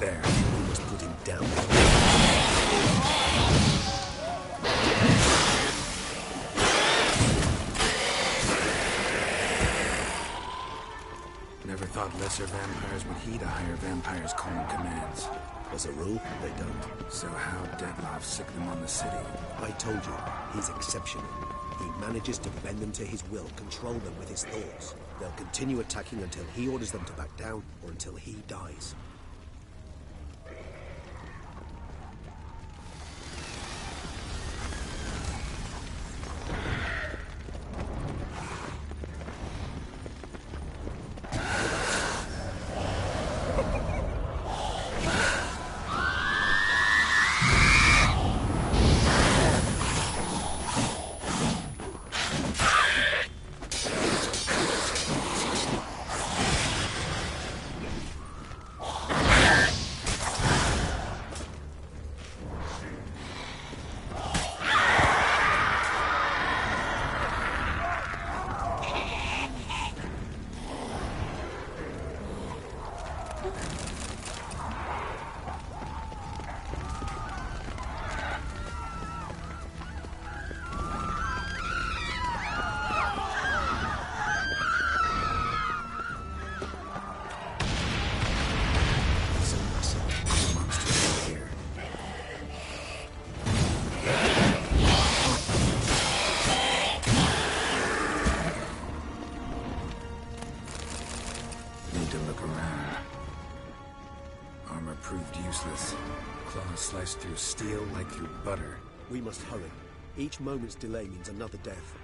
There. We must put him down. Never thought lesser vampires would heed a higher vampire's calling commands. As a rule, they don't. So how Deadloff sick them on the city? I told you, he's exceptional. He manages to bend them to his will, control them with his thoughts. They'll continue attacking until he orders them to back down, or until he dies. Sliced through steel like through butter. We must hurry. Each moment's delay means another death.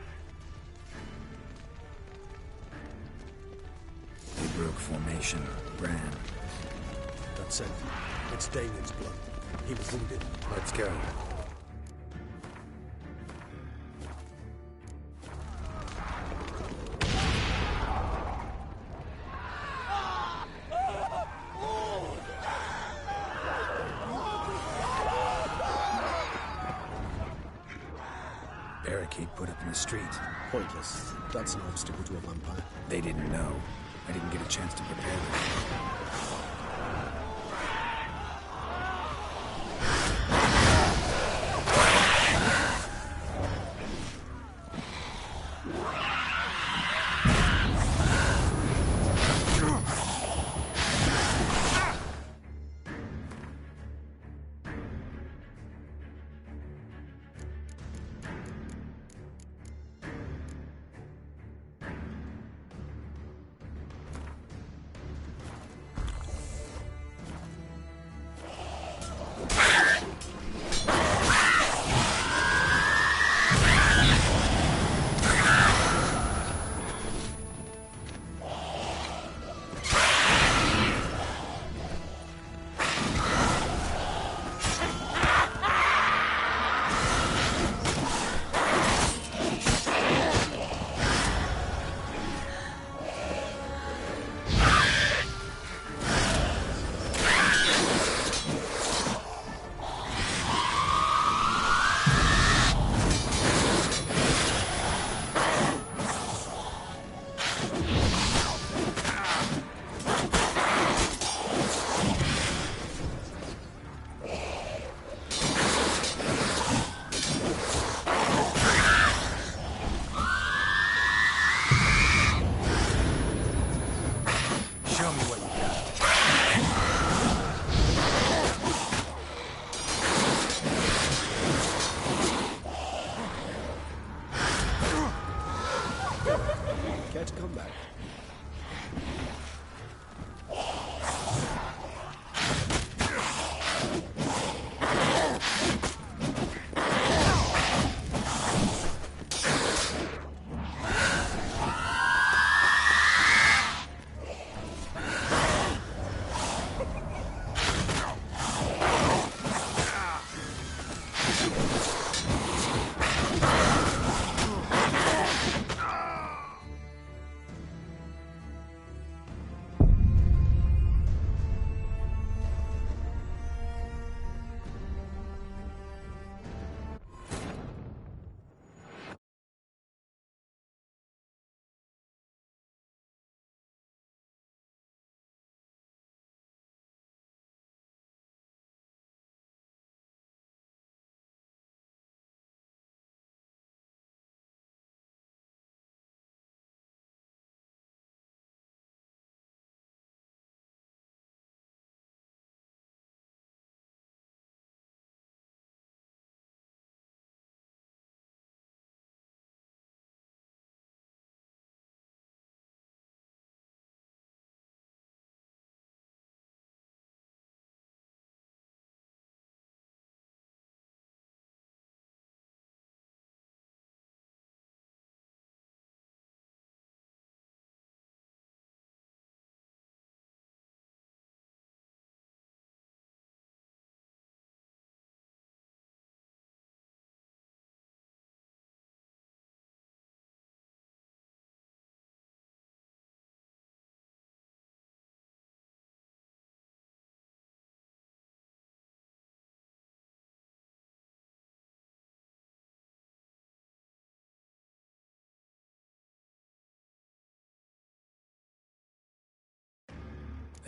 They broke formation, ran. That's it. It's Damien's blood. He was wounded. Let's go. Barricade put up in the street. Pointless. That's an obstacle to a vampire. They didn't know. I didn't get a chance to prepare them.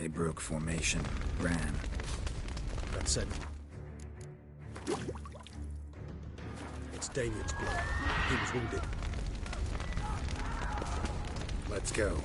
They broke formation, ran. That's it. It's Damien's blood. He was wounded. Let's go.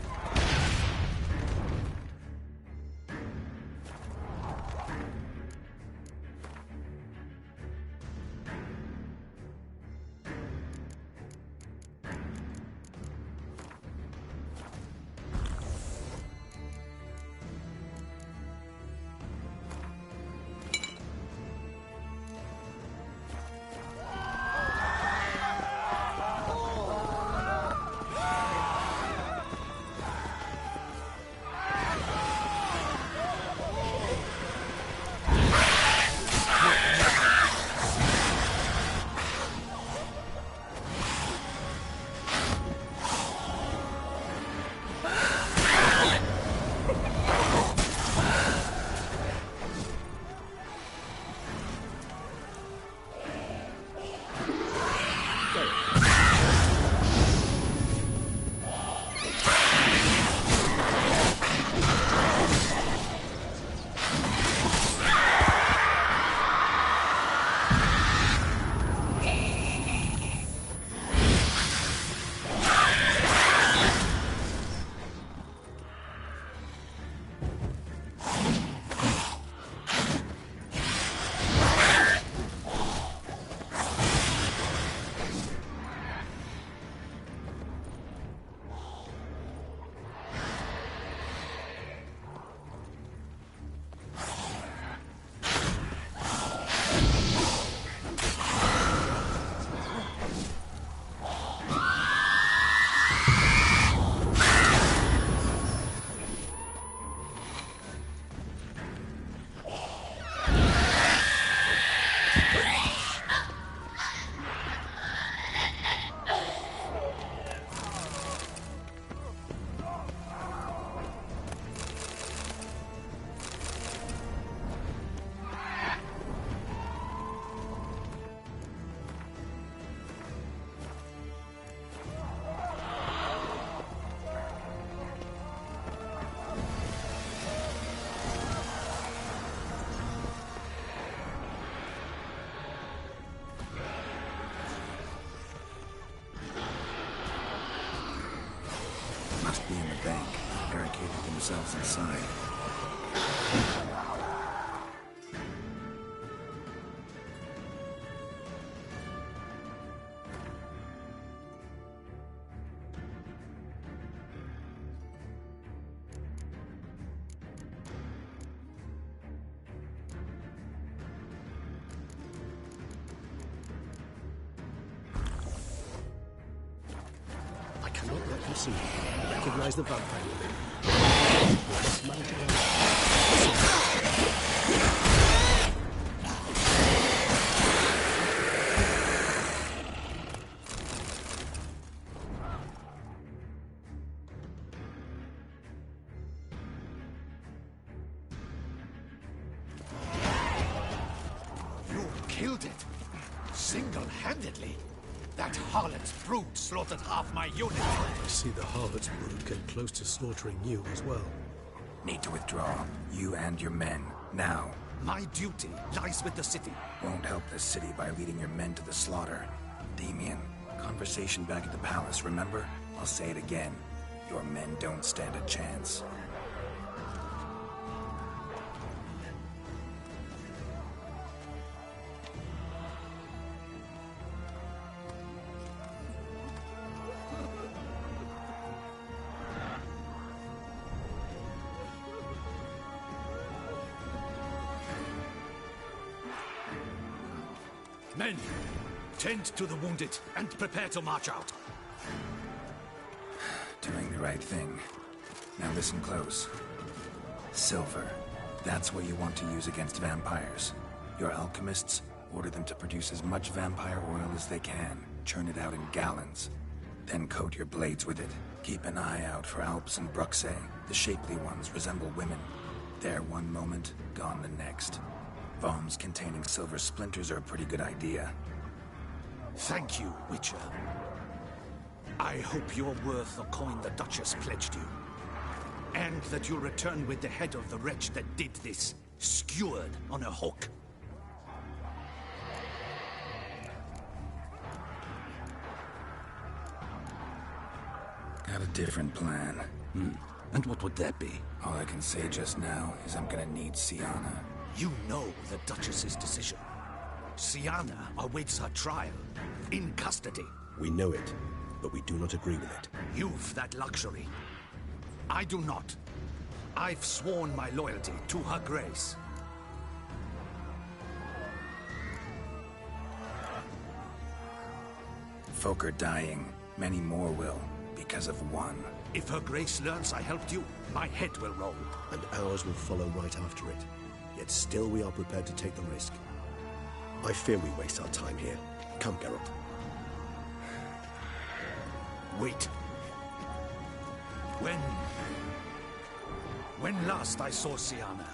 Must be in the bank. Barricaded themselves inside. I cannot let them see you. Recognize the vampire within. You must manage it all. You killed it! Single-handedly! That harlot's brood slaughtered half my unit! I see the harlot's brood came close to slaughtering you as well. Need to withdraw. You and your men. Now. My duty lies with the city. Won't help the city by leading your men to the slaughter. Damien, conversation back at the palace, remember? I'll say it again. Your men don't stand a chance. Men, tend to the wounded and prepare to march out. Doing the right thing. Now listen close. Silver. That's what you want to use against vampires. Your alchemists, order them to produce as much vampire oil as they can. Churn it out in gallons. Then coat your blades with it. Keep an eye out for Alps and Bruxae. The shapely ones resemble women. There one moment, gone the next. Bombs containing silver splinters are a pretty good idea. Thank you, Witcher. I hope you're worth the coin the Duchess pledged you. And that you'll return with the head of the wretch that did this, skewered on a hook. Got a different plan. And what would that be? All I can say just now is I'm gonna need Siana. You know the Duchess's decision. Siana awaits her trial, in custody. We know it, but we do not agree with it. You've that luxury. I do not. I've sworn my loyalty to Her Grace. Folk are dying. Many more will, because of one. If Her Grace learns I helped you, my head will roll. And ours will follow right after it. Yet still we are prepared to take the risk. I fear we waste our time here. Come, Geralt. Wait. When last I saw Siana,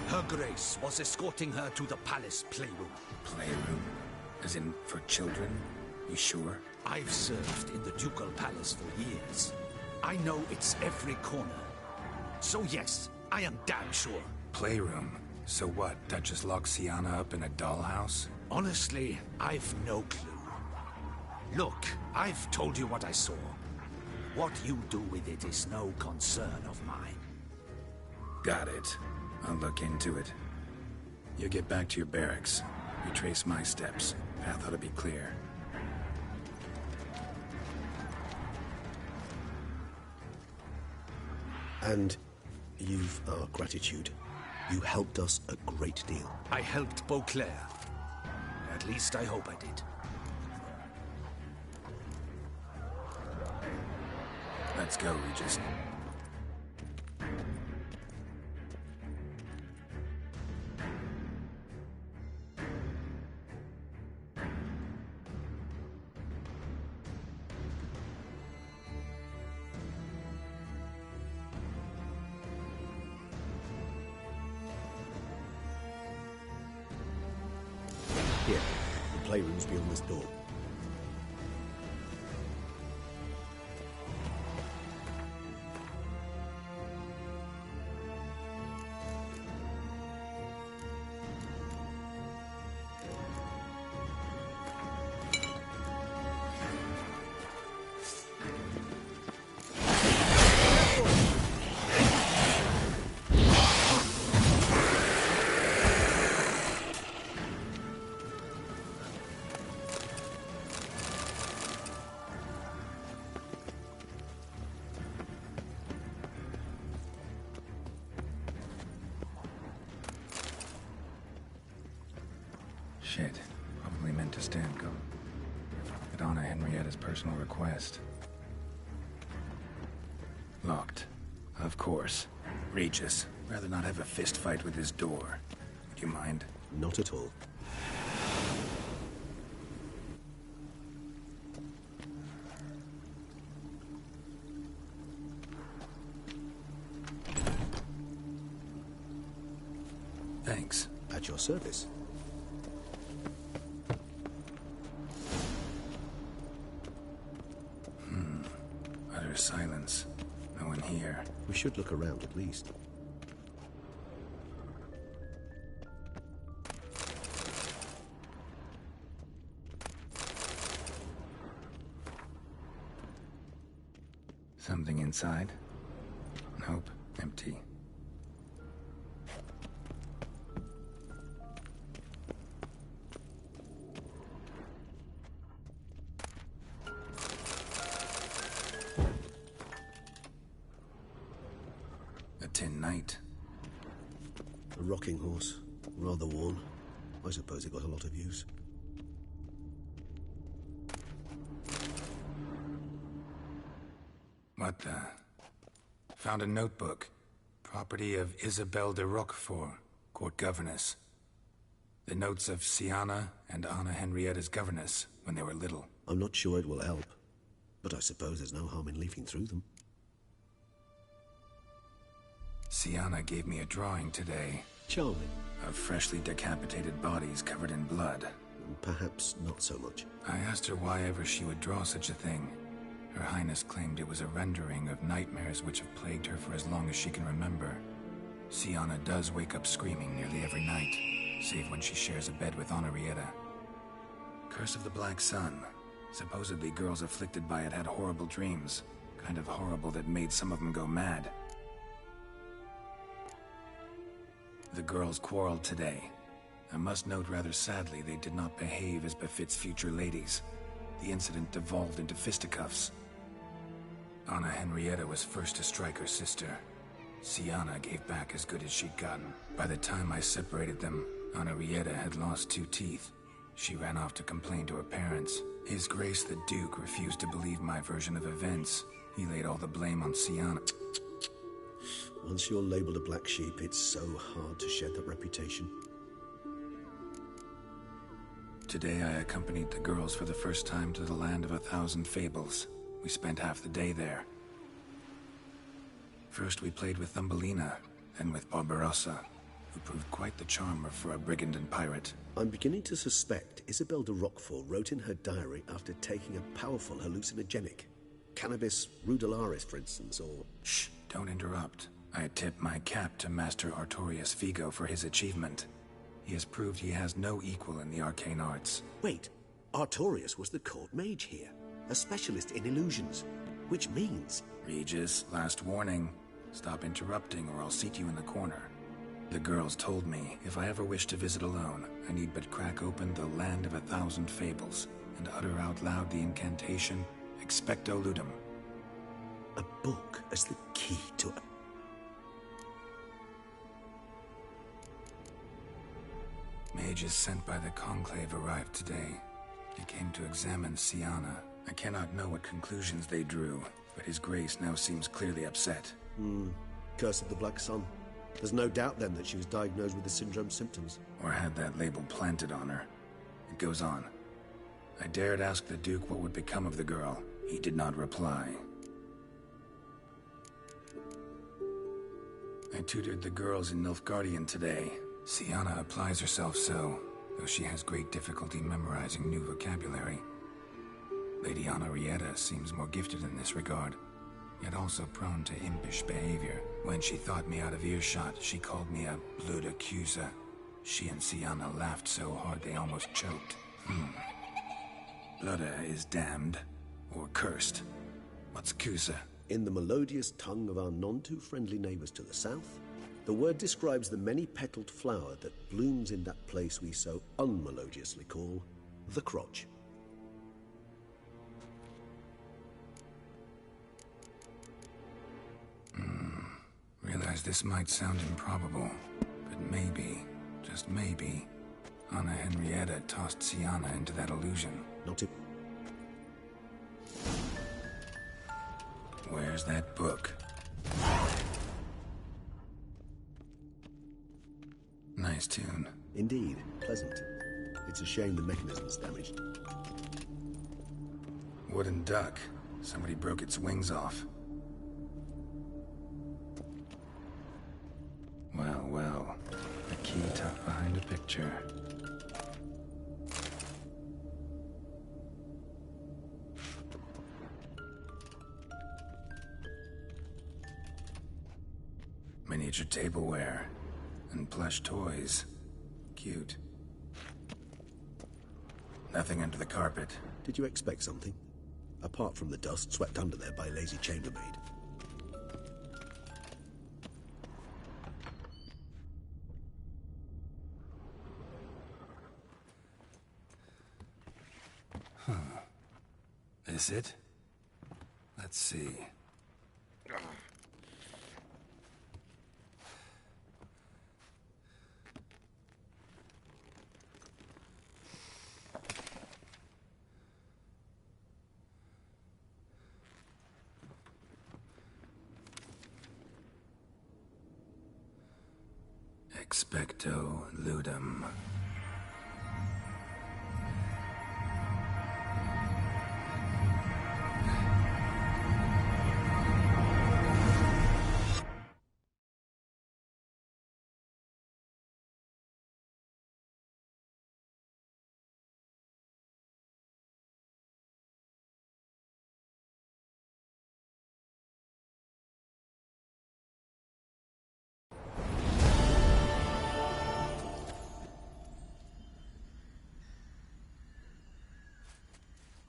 Her Grace was escorting her to the palace playroom. Playroom? As in, for children? You sure? I've served in the ducal palace for years. I know it's every corner. So yes, I am damn sure. Playroom? So what, Duchess locks Siana up in a dollhouse? Honestly, I've no clue. Look, I've told you what I saw. What you do with it is no concern of mine. Got it. I'll look into it. You get back to your barracks. Retrace my steps. Path ought to be clear. And you've our gratitude. You helped us a great deal. I helped Beauclair. At least I hope I did. Let's go, Regis. Here, the playroom's beyond this door. Shit. Probably meant to stand guard. At Anna Henrietta's personal request. Locked. Of course. Regis. Rather not have a fist fight with his door. Would you mind? Not at all. Thanks. At your service. Utter silence. No one here. We should look around at least. Something inside? Nope. Empty. A tin knight. A rocking horse. Rather worn. I suppose it got a lot of use. What the? Found a notebook. Property of Isabelle de Roquefort, court governess. The notes of Siana and Anna Henrietta's governess when they were little. I'm not sure it will help, but I suppose there's no harm in leafing through them. Siana gave me a drawing today. Charming. Of freshly decapitated bodies covered in blood. Perhaps not so much. I asked her why ever she would draw such a thing. Her Highness claimed it was a rendering of nightmares which have plagued her for as long as she can remember. Sienna does wake up screaming nearly every night, save when she shares a bed with Henrietta. Curse of the Black Sun. Supposedly girls afflicted by it had horrible dreams. Kind of horrible that made some of them go mad. The girls quarreled today. I must note rather sadly they did not behave as befits future ladies. The incident devolved into fisticuffs. Anna Henrietta was first to strike her sister. Sienna gave back as good as she'd gotten. By the time I separated them, Henrietta had lost 2 teeth. She ran off to complain to her parents. His Grace the Duke refused to believe my version of events. He laid all the blame on Sienna. Once you're labeled a black sheep, it's so hard to shed that reputation. Today I accompanied the girls for the first time to the land of 1,000 fables. We spent half the day there. First we played with Thumbelina, then with Barbarossa, who proved quite the charmer for a brigand and pirate. I'm beginning to suspect Isabel de Roquefort wrote in her diary after taking a powerful hallucinogenic. Cannabis rudelaris, for instance, or... Shh, don't interrupt. I tip my cap to Master Artorius Vigo for his achievement. He has proved he has no equal in the arcane arts. Wait, Artorius was the court mage here, a specialist in illusions, which means... Regis, last warning. Stop interrupting or I'll seat you in the corner. The girls told me if I ever wish to visit alone, I need but crack open the land of 1,000 fables and utter out loud the incantation Expecto Ludum. A book as the key to... Mages sent by the Conclave arrived today. They came to examine Sienna. I cannot know what conclusions they drew, but His Grace now seems clearly upset. Curse of the Black Sun. There's no doubt then that she was diagnosed with the syndrome symptoms. Or had that label planted on her. It goes on. I dared ask the Duke what would become of the girl. He did not reply. I tutored the girls in Nilfgaardian today. Sienna applies herself so, though she has great difficulty memorizing new vocabulary. Lady Henrietta seems more gifted in this regard, yet also prone to impish behavior. When she thought me out of earshot, she called me a blood accuser. She and Sienna laughed so hard they almost choked. Blooda is damned, or cursed. What's Cusa? In the melodious tongue of our none-too-friendly neighbors to the south, the word describes the many-petaled flower that blooms in that place we so unmelodiously call the crotch. Realize this might sound improbable, but maybe, just maybe, Anna Henrietta tossed Sienna into that illusion. Not it. Where's that book? Nice tune. Indeed, pleasant. It's a shame the mechanism's damaged. Wooden duck. Somebody broke its wings off. Well, well. A key tucked behind a picture. Miniature tableware. And plush toys. Cute. Nothing under the carpet. Did you expect something? Apart from the dust swept under there by a lazy chambermaid. This it? Let's see. Expecto Ludum.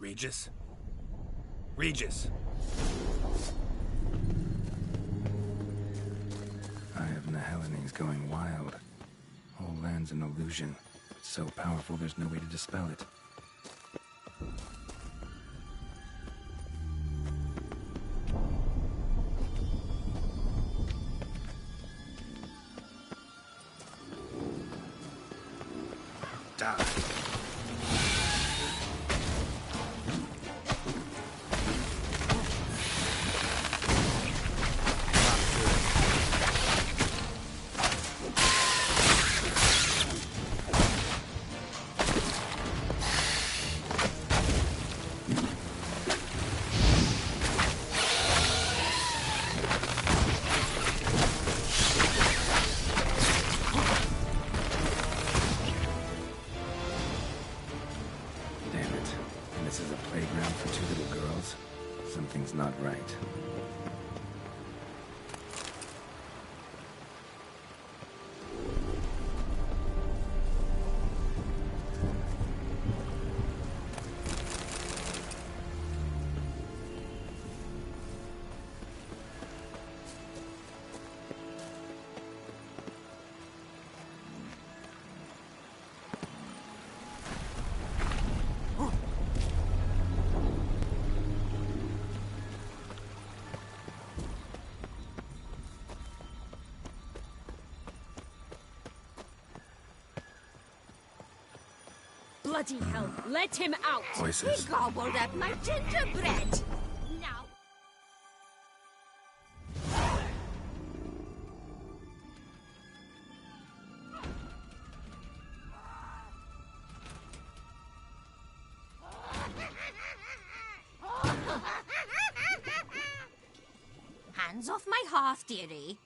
Regis? Regis! Eye of Nehelening's going wild. Whole land's an illusion. It's so powerful there's no way to dispel it. Die. This is a playground for two little girls. Something's not right. Bloody hell, let him out! Voices. He gobbled up my gingerbread! Now... Hands off my hearth, dearie.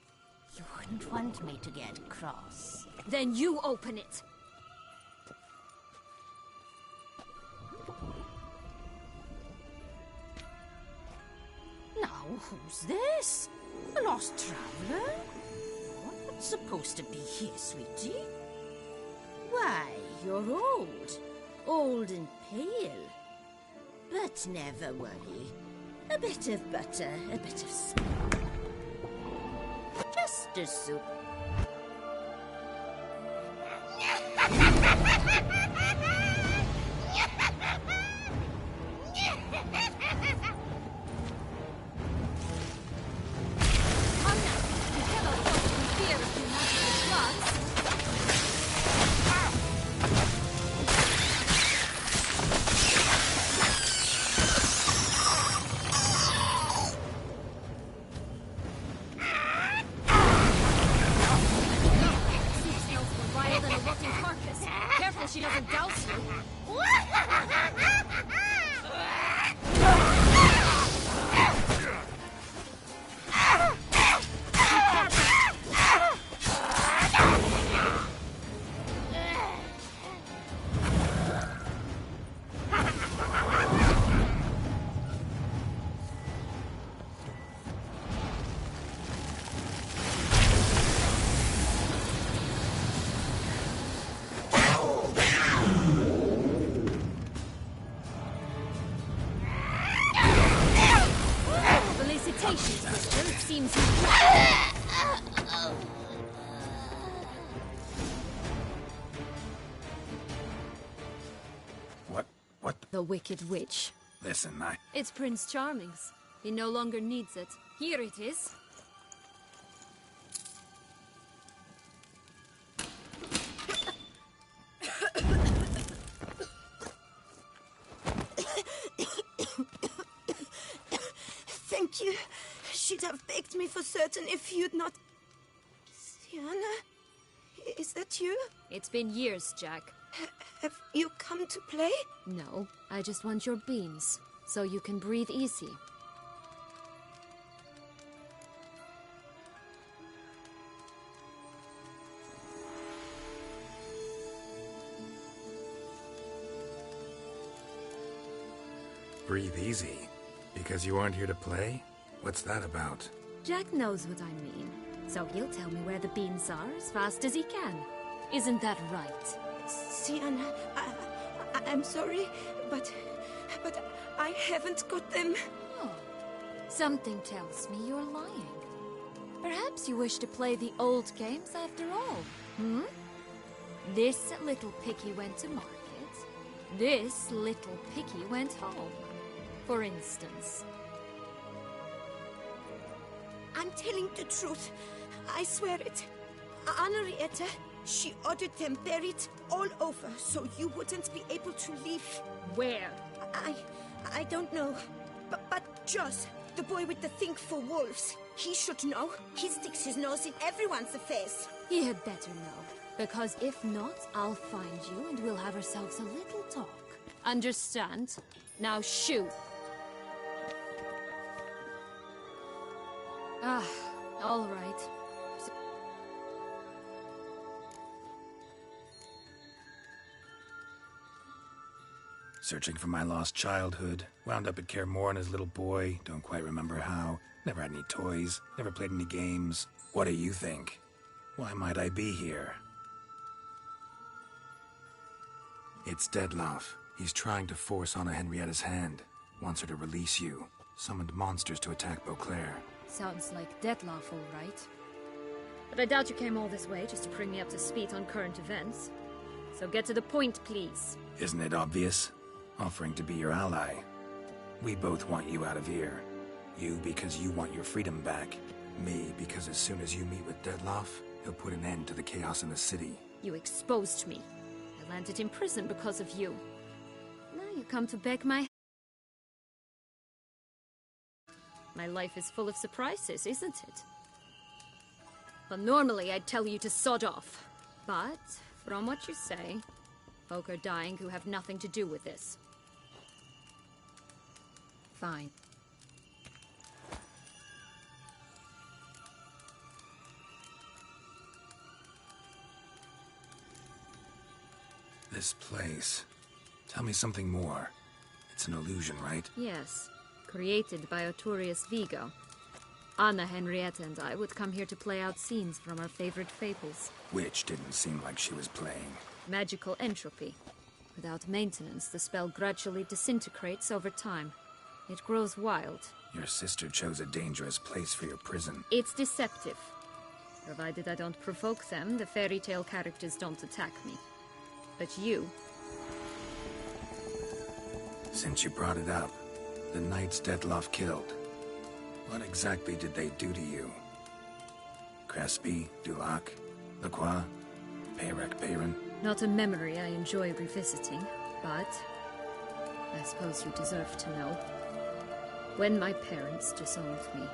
You wouldn't want me to get cross. Then you open it! Now, who's this? A lost traveler? What's supposed to be here, sweetie? Why, you're old. Old and pale. But never worry. A bit of butter, a bit of salt. Just a soup. She doesn't douse you. It seems What? the Wicked Witch. Listen, It's Prince Charming's. He no longer needs it. Here it is. Thank you. She'd have begged me for certain if you'd not... Sienna? Is that you? It's been years, Jack. Have you come to play? No, I just want your beans, so you can breathe easy. breathe easy. Because you aren't here to play? What's that about? Jack knows what I mean, so he'll tell me where the beans are as fast as he can. Isn't that right? Sienna, I'm sorry, but But I haven't got them. Oh. Something tells me you're lying. Perhaps you wish to play the old games after all, hmm? This little piggy went to market. This little piggy went home, for instance. I'm telling the truth. I swear it. Henrietta, she ordered them buried all over so you wouldn't be able to leave. Where? I don't know. But Joss, the boy with the thing for wolves, he should know. He sticks his nose in everyone's affairs. He had better know. Because if not, I'll find you and we'll have ourselves a little talk. Understand? Now shoot. Ah, all right. Searching for my lost childhood. Wound up at Kaer Morhen as a little boy. Don't quite remember how. Never had any toys. Never played any games. What do you think? Why might I be here? It's Dettlaff. He's trying to force Anna Henrietta's hand. Wants her to release you. Summoned monsters to attack Beauclair. Sounds like Dettlaff, all right. But I doubt you came all this way just to bring me up to speed on current events. So get to the point, please. Isn't it obvious? Offering to be your ally. We both want you out of here. You because you want your freedom back. Me because as soon as you meet with Dettlaff, he'll put an end to the chaos in the city. You exposed me. I landed in prison because of you. Now you come to beg my... My life is full of surprises, isn't it? Well, normally I'd tell you to sod off. But, from what you say, folk are dying who have nothing to do with this. Fine. This place. Tell me something more. It's an illusion, right? Yes. Created by Arturius Vigo. Anna, Henrietta, and I would come here to play out scenes from our favorite fables. Which didn't seem like she was playing. Magical entropy. Without maintenance, the spell gradually disintegrates over time. It grows wild. Your sister chose a dangerous place for your prison. It's deceptive. Provided I don't provoke them, the fairy tale characters don't attack me. But you... Since you brought it up, the knights Dettlaff killed. What exactly did they do to you? Crespi, Dulac, Lacroix, Peyrac Peyran? Not a memory I enjoy revisiting, but... I suppose you deserve to know. When my parents disowned me,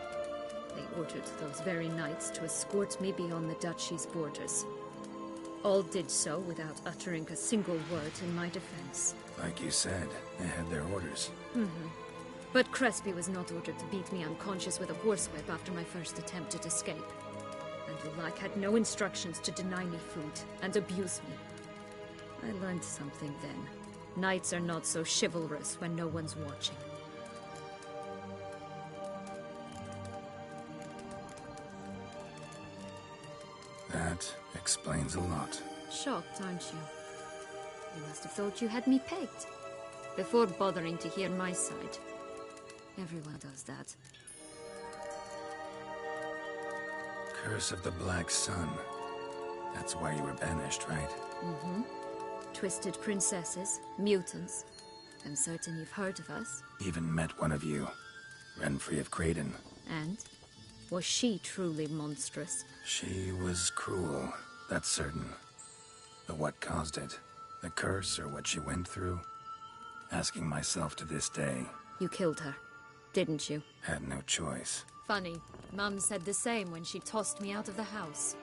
they ordered those very knights to escort me beyond the duchy's borders. All did so without uttering a single word in my defense. Like you said, they had their orders. But Crespi was not ordered to beat me unconscious with a horsewhip after my first attempted escape. And Dulac had no instructions to deny me food and abuse me. I learned something then. Knights are not so chivalrous when no one's watching. That explains a lot. Shocked, aren't you? You must have thought you had me pegged. Before bothering to hear my side. Everyone does that. Curse of the Black Sun. That's why you were banished, right? Twisted princesses, mutants. I'm certain you've heard of us. Even met one of you. Renfrey of Creighton. And? Was she truly monstrous? She was cruel, that's certain. But what caused it? The curse or what she went through? Asking myself to this day. You killed her, didn't you? Had no choice. Funny. Mum said the same when she tossed me out of the house.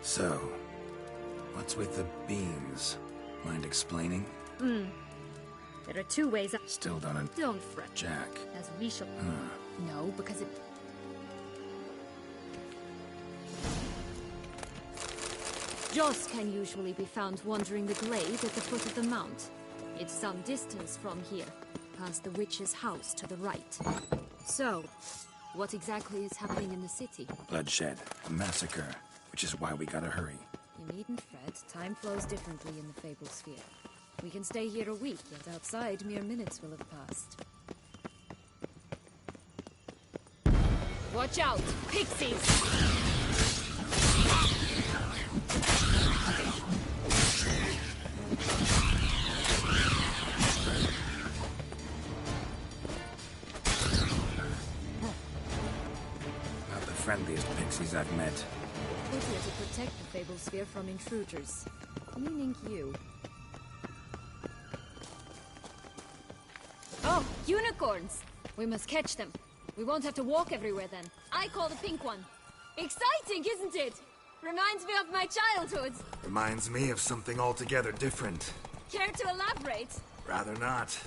So, what's with the beans? Mind explaining? There are two ways I... Still don't Don't fret. Jack. As we shall... No, because it... Joss can usually be found wandering the glade at the foot of the mount. It's some distance from here, past the witch's house to the right. So, what exactly is happening in the city? Bloodshed. A massacre. Which is why we gotta hurry. You needn't fret. Time flows differently in the Fable Sphere. We can stay here a week, yet outside mere minutes will have passed. Watch out! Pixies! Not the friendliest pixies I've met. Put here to protect the Fable Sphere from intruders. Meaning you. Oh, unicorns! We must catch them. We won't have to walk everywhere then. I call the pink one. Exciting, isn't it? Reminds me of my childhood. Reminds me of something altogether different. Care to elaborate? Rather not.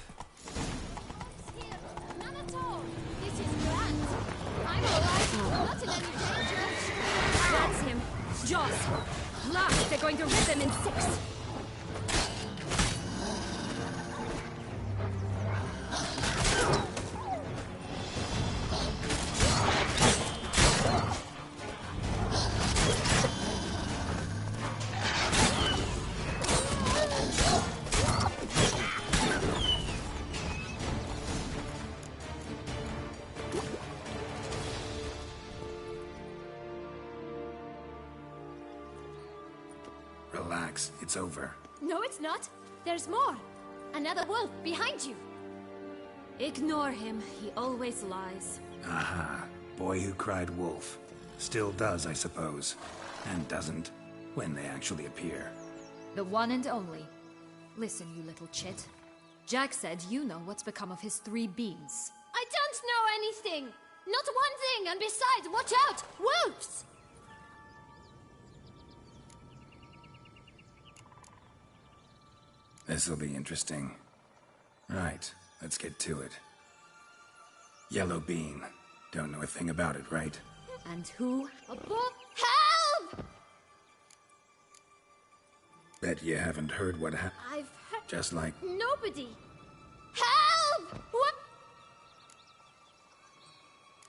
None at all. This is grand. I'm alive, not in any danger. That's him. Jaws. Look, they're going to rip him in 6. Relax, it's over. No, it's not. There's more. Another wolf behind you. Ignore him. He always lies. Aha. Boy who cried wolf. Still does, I suppose. And doesn't, when they actually appear. The one and only. Listen, you little chit. Jack said you know what's become of his 3 beans. I don't know anything! Not one thing, and besides, watch out! Wolves! This'll be interesting. Right, let's get to it. Yellow bean. Don't know a thing about it, right? And who? Help! Bet you haven't heard what happened. I've heard... Just like... Nobody! Help! What?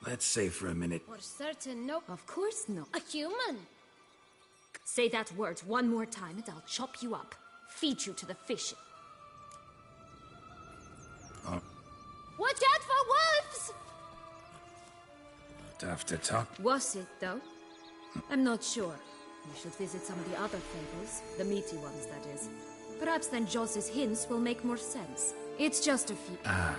Let's say for a minute... For certain, no. Of course no. A human! Say that word one more time and I'll chop you up. Feed you to the fish. Oh. Watch out for wolves! Tough to talk. Was it, though? I'm not sure. We should visit some of the other fables. The meaty ones, that is. Perhaps then Joss's hints will make more sense. It's just a few... Ah.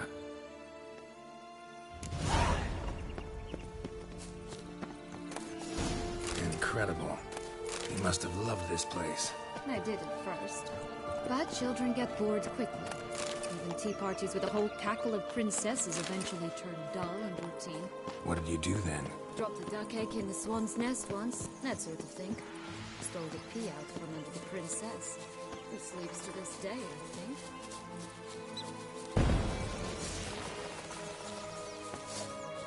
Incredible. He must have loved this place. I did at first. But children get bored quickly. Even tea parties with a whole cackle of princesses eventually turn dull and routine. What did you do then? Dropped a duck egg in the swan's nest once, that sort of thing. Stole the pea out from under the princess. Who sleeps to this day, I think.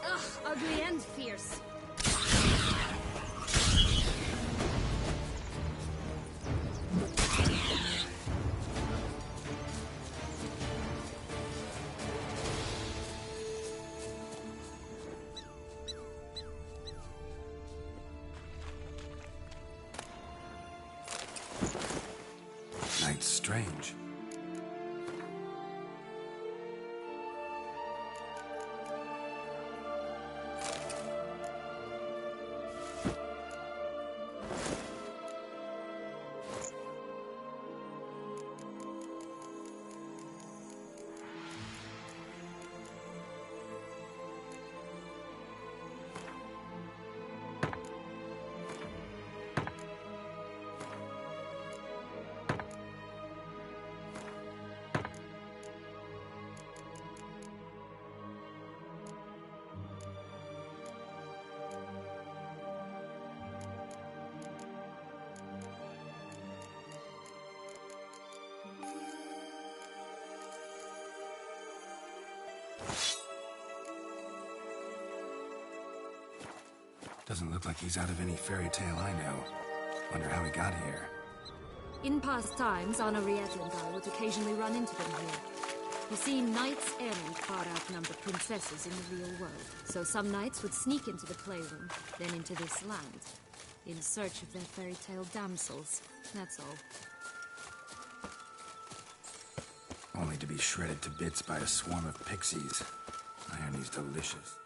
Ugh, ugly and fierce. Night's strange. Doesn't look like he's out of any fairy tale I know. Wonder how he got here. In past times, Henriette and I would occasionally run into them here. You see, knights errant far outnumber princesses in the real world. So some knights would sneak into the playroom, then into this land, in search of their fairy tale damsels. That's all. only to be shredded to bits by a swarm of pixies. Irony's delicious.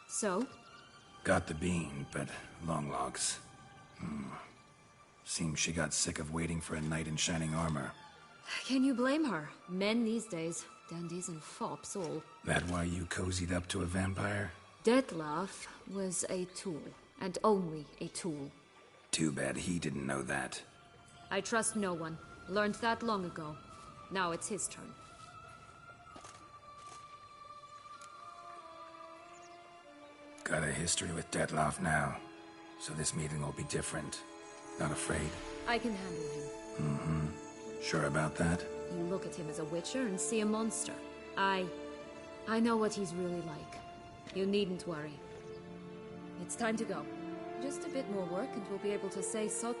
So? Got the bean, but long logs. Seems she got sick of waiting for a knight in shining armor. Can you blame her? Men these days, dandies and fops all. That why you cozied up to a vampire? Dettlaff was a tool, and only a tool. Too bad he didn't know that. I trust no one. Learned that long ago. Now it's his turn. Got a history with Dettlaff now, so this meeting will be different. Not afraid? I can handle him. Sure about that? You look at him as a witcher and see a monster. I know what he's really like. You needn't worry. It's time to go. Just a bit more work and we'll be able to say so.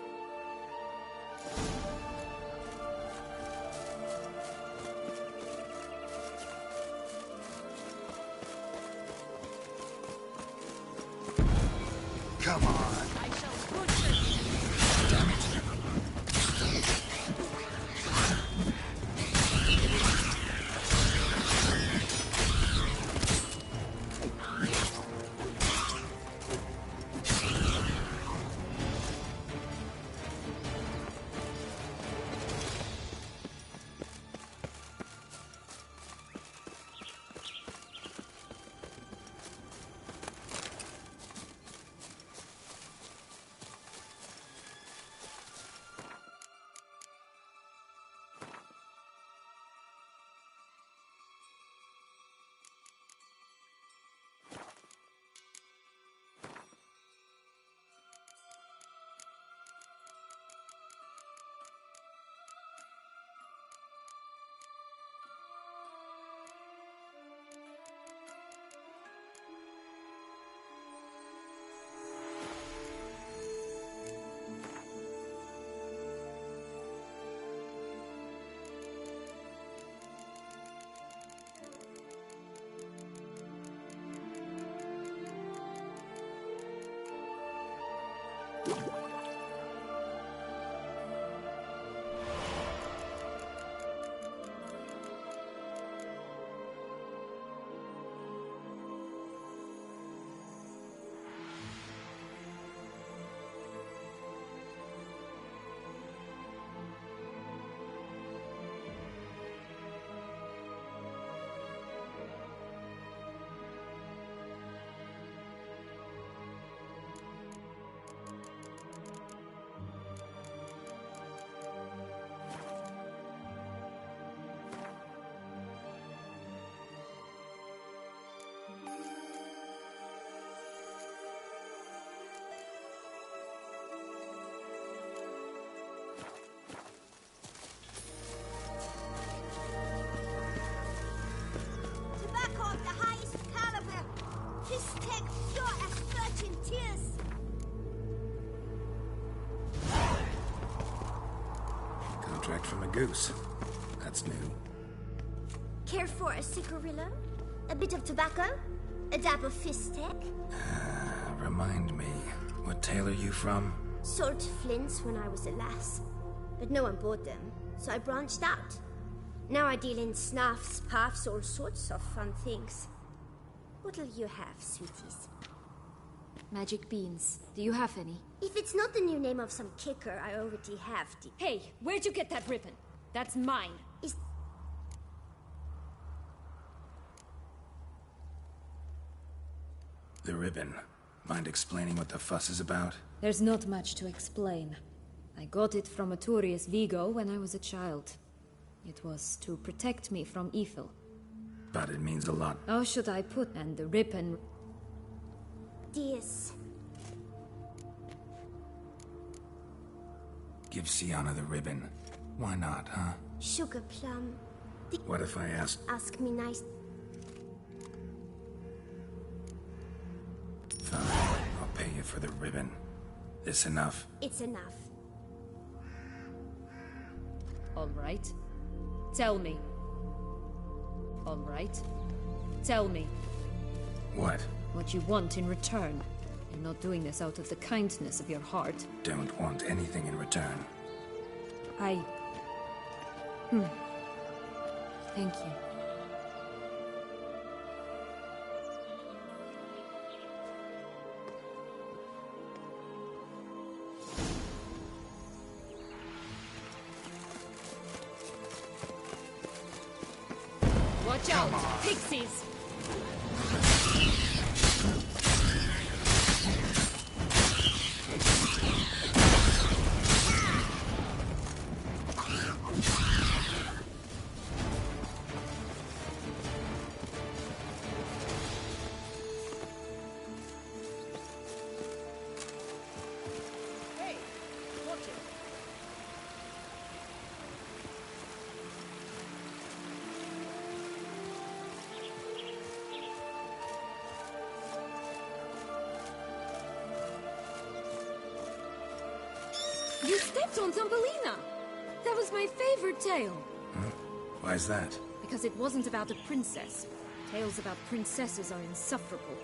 from a goose. That's new. Care for a cigarillo? A bit of tobacco? A dab of fistek? Remind me, what tale are you from? Sold flints when I was a lass. But no one bought them, so I branched out. Now I deal in snuffs, puffs, all sorts of fun things. What'll you have, sweeties? Magic beans. Do you have any? If it's not the new name of some kicker, I already have the... Hey, where'd you get that ribbon? That's mine. Is... The ribbon. Mind explaining what the fuss is about? There's not much to explain. I got it from Arturius Vigo when I was a child. It was to protect me from evil. But it means a lot. How should I put... And the ribbon... Dears. Give Sienna the ribbon. Why not, huh? Sugar plum. What if I asked... Ask me nice... Fine, I'll pay you for the ribbon. This enough? It's enough. All right. Tell me. All right. Tell me. What? What you want in return. You're not doing this out of the kindness of your heart. Don't want anything in return. Thank you. Watch out! Pixies! Hey, watch it. You stepped on Thumbelina! That was my favorite tale. Huh? Why's that? Because it wasn't about a princess. Tales about princesses are insufferable.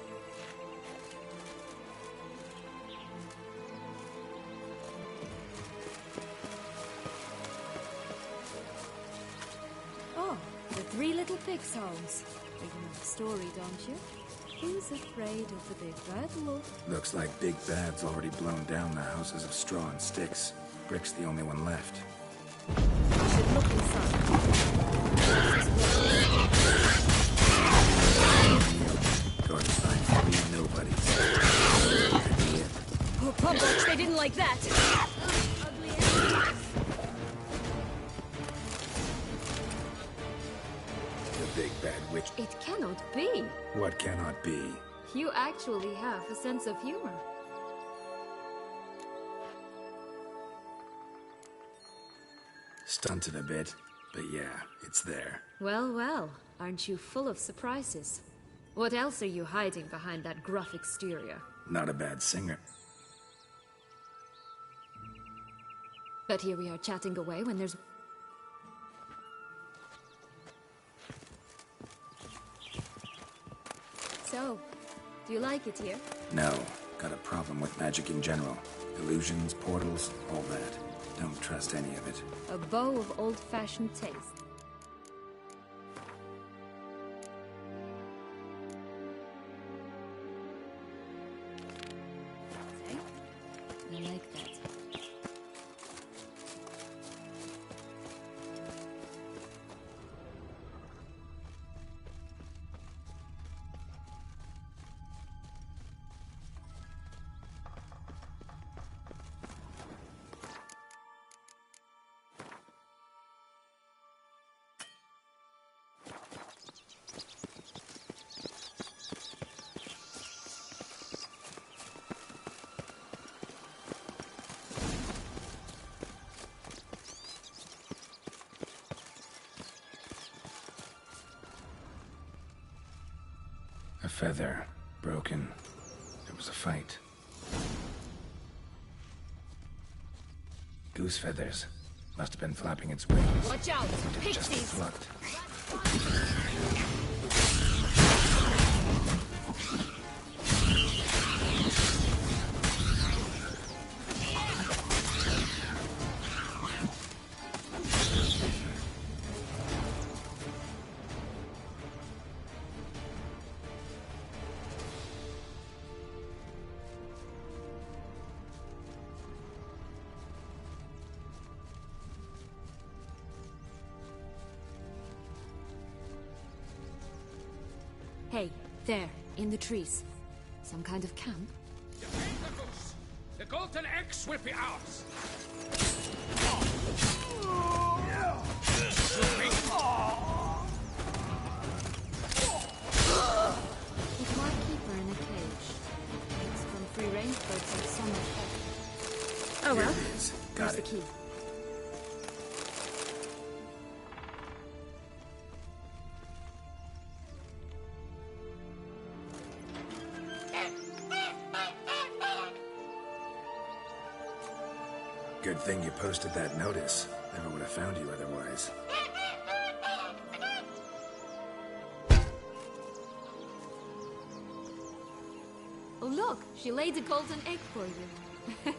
Oh, the Three Little Pigs homes. You know the story, don't you? Who's afraid of the big bad wolf? Looks like Big Bad's already blown down the houses of straw and sticks. Brick's the only one left. You should look inside. Go inside 3 nobodies. Could be it. Oh, Pumbox, they didn't like that! Ugly animals. The Big Bad Witch. It cannot be. What cannot be? You actually have a sense of humor. Stunted a bit, but yeah, it's there. Well, well, aren't you full of surprises? What else are you hiding behind that gruff exterior? Not a bad singer. But here we are chatting away when there's... So, do you like it here? No, got a problem with magic in general. Illusions, portals, all that. Don't trust any of it. A bow of old-fashioned taste. See? I like that. A feather. Broken. There was a fight. Goose feathers. Must have been flapping its wings. Watch out! It just Pixies! plucked. Hey, there, in the trees. Some kind of camp? The golden eggs will be ours. If my keeper in a cage. It's from free range birds like so much better. Oh well. Here it is. Got Where's the it. key? Good thing you posted that notice. Never would have found you otherwise. Oh look, she laid a golden egg for you.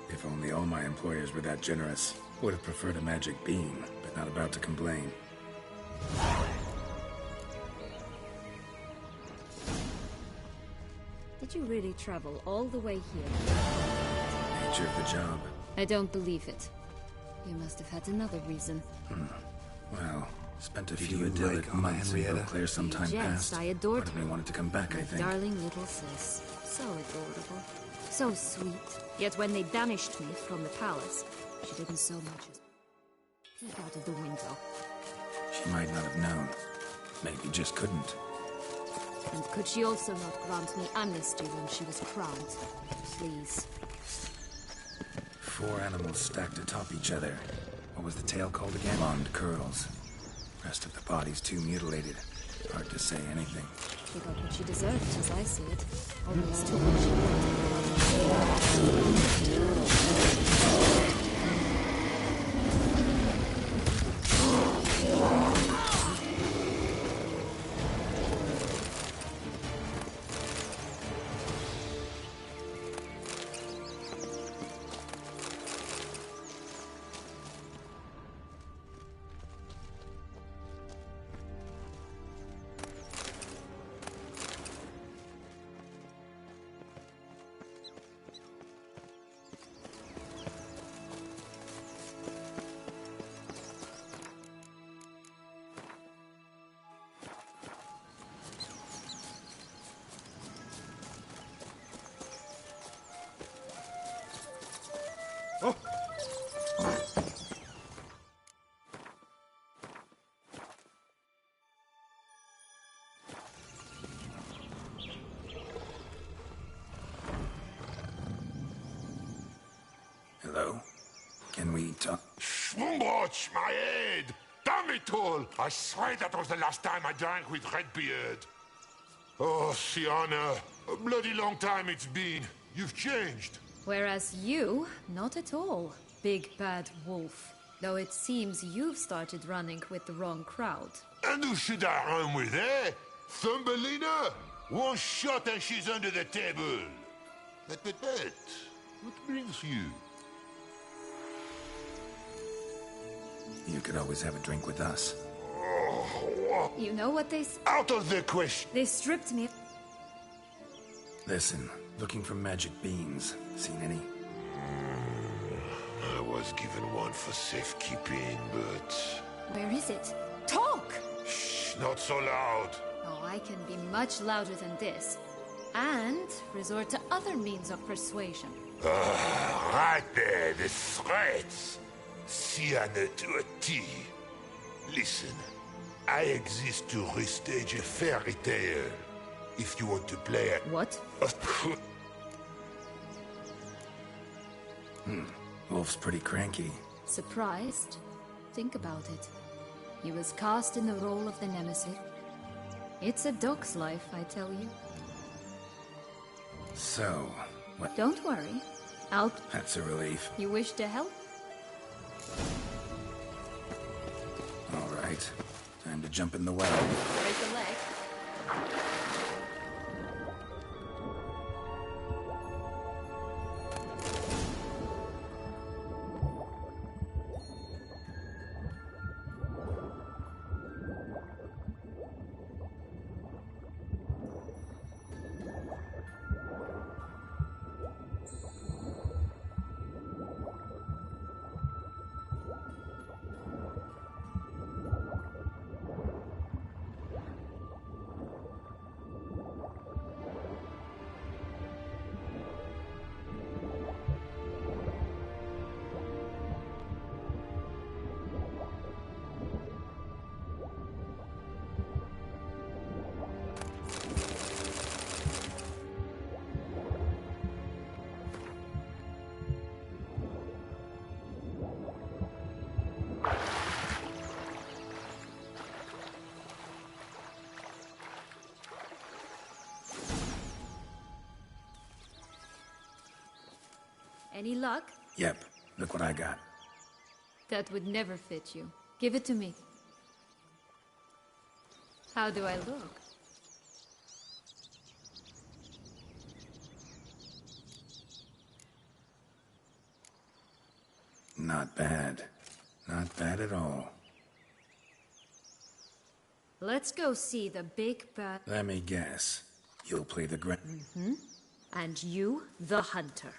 If only all my employers were that generous. Would have preferred a magic beam, but not about to complain. Did you really travel all the way here? Nature of the job. I don't believe it. You must have had another reason. Well, spent a few idyllic months in Beauclair some time Yes, past. I adored Part of me her. wanted to come back, I My think. darling little sis. So adorable. So sweet. Yet when they banished me from the palace, she didn't so much as peek out of the window. She might not have known. Maybe just couldn't. And could she also not grant me amnesty when she was crowned? Please. 4 animals stacked atop each other. What was the tail called again? Blonde curls. Rest of the body's too mutilated. Hard to say anything. She got what she deserved, as I see it. Almost too much. Hello? Can we talk? Watch my head! Damn it all! I swear that was the last time I drank with Redbeard. Oh, Sienna, a bloody long time it's been. You've changed. Whereas you, not at all, big bad wolf. Though it seems you've started running with the wrong crowd. And who should I run with, eh? Thumbelina? One shot and she's under the table. But, what brings you? You could always have a drink with us. Oh, what? You know what they Out of the question. They stripped me. Listen, looking for magic beans. Seen any? I was given one for safekeeping, but... Where is it? Talk! Shh, not so loud. Oh, I can be much louder than this. And resort to other means of persuasion. Right there, the threats. Sienna to a T. Listen, I exist to restage a fairy tale. If you want to play it. What? Wolf's pretty cranky. Surprised? Think about it. He was cast in the role of the nemesis. It's a dog's life, I tell you. So, what? Don't worry. That's a relief. You wish to help? right. Time to jump in the well. Break a leg. Any luck? Yep, look what I got. That would never fit you. Give it to me. How do I look? Not bad. Not bad at all. Let's go see the big bad... Let me guess. You'll play the And you, the hunter.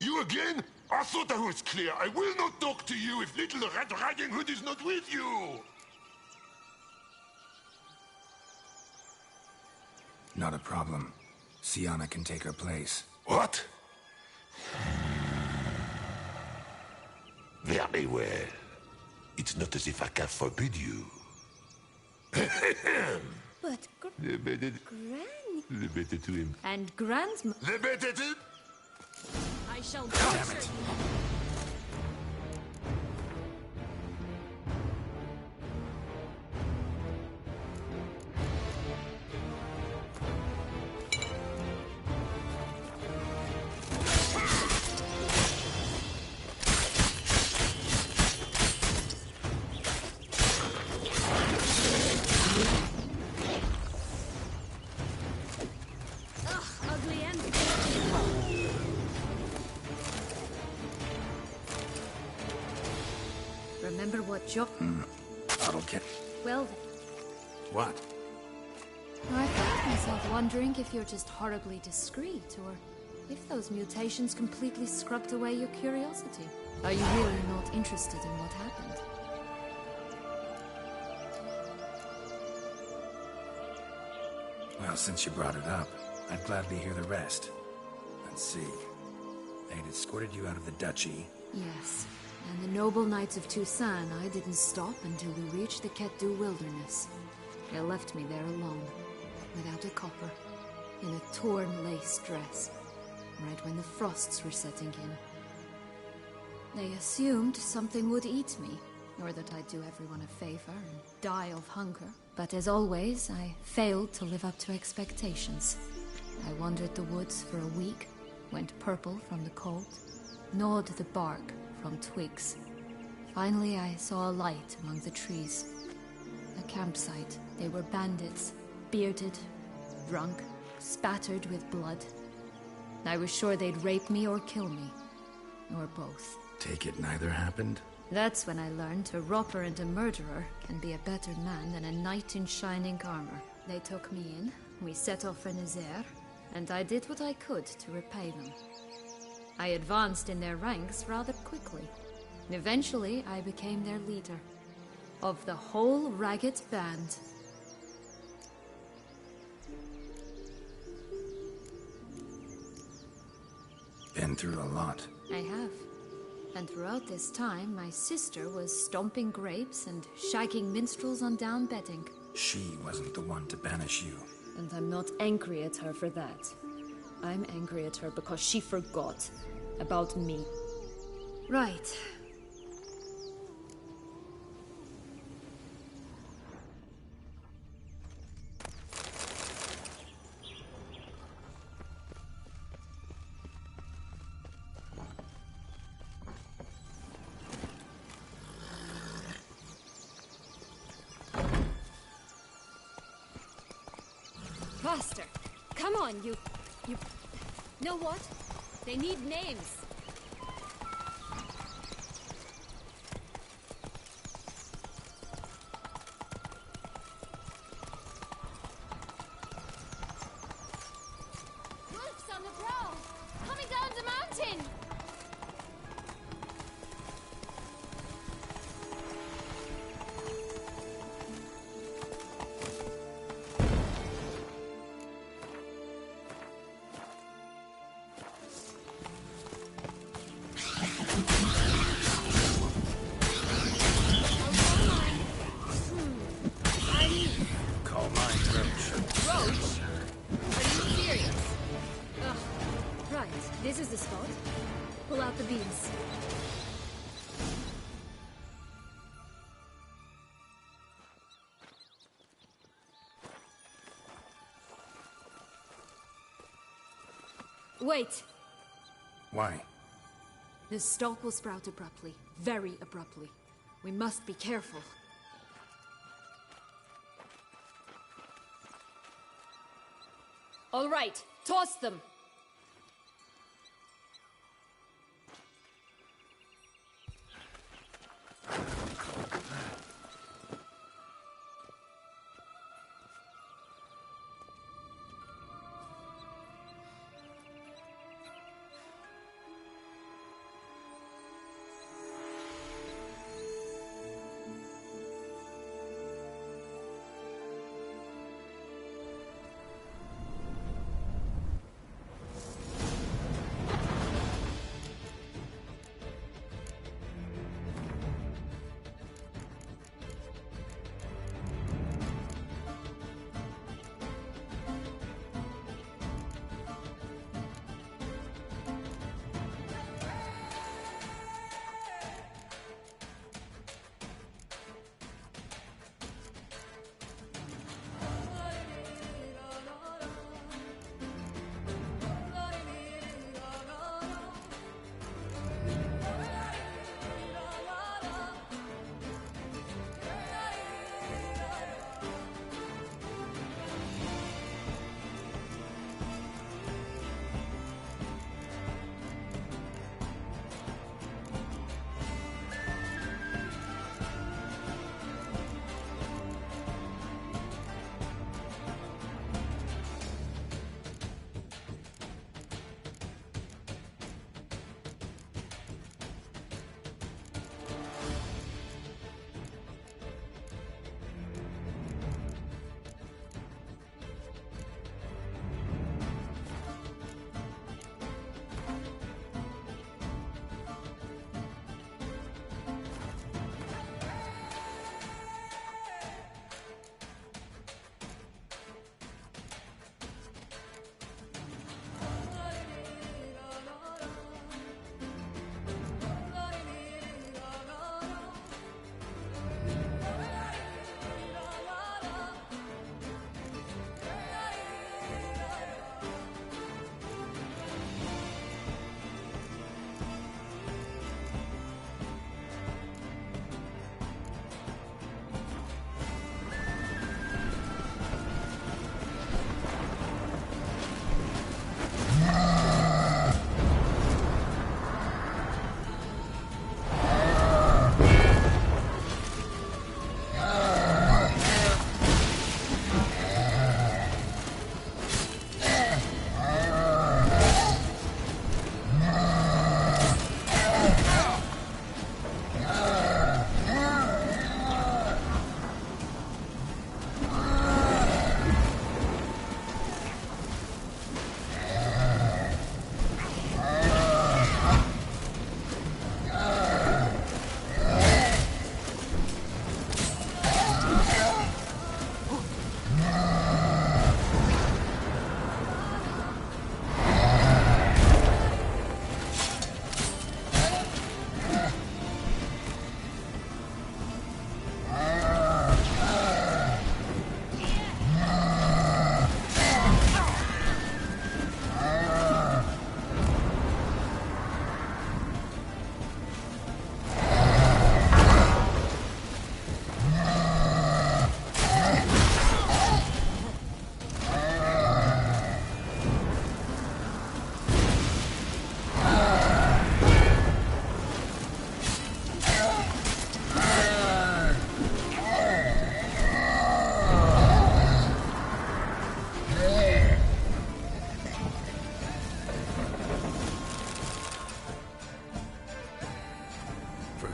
You again? I thought I was clear. I will not talk to you if little Red Riding Hood is not with you! Not a problem. Sienna can take her place. What? Very well. It's not as if I can forbid you. But The better... Granny... The better to him. And Grandma... The better to... I shall torture you. Ugly end. Remember what Jock... Bottle kit. Well then. What? I found myself wondering if you're just horribly discreet, or if those mutations completely scrubbed away your curiosity. Are you really not interested in what happened? Well, since you brought it up, I'd gladly hear the rest. Let's see. They'd escorted you out of the duchy. Yes. And the noble knights of Toussaint, I didn't stop until we reached the Ketdu wilderness. They left me there alone, without a copper, in a torn lace dress, right when the frosts were setting in. They assumed something would eat me, or that I'd do everyone a favor and die of hunger. But as always, I failed to live up to expectations. I wandered the woods for a week, went purple from the cold, gnawed the bark from twigs. Finally, I saw a light among the trees. A campsite. They were bandits, bearded, drunk, spattered with blood. I was sure they'd rape me or kill me, or both. Take it neither happened? That's when I learned a robber and a murderer can be a better man than a knight in shining armor. They took me in, we set off for Nazaire, and I did what I could to repay them. I advanced in their ranks rather quickly. Eventually, I became their leader. Of the whole ragged band. Been through a lot. I have. And throughout this time, my sister was stomping grapes and shagging minstrels on down bedding. She wasn't the one to banish you. And I'm not angry at her for that. I'm angry at her because she forgot about me. Right. Faster! Come on, you... Know what? They need names. Wolves on the prowl! Coming down the mountain! Call mine Roach. Roach? Are you serious? Ugh. Right, this is the spot. Pull out the beams. Wait! Why? The stalk will sprout abruptly. Very abruptly. We must be careful. All right, toss them!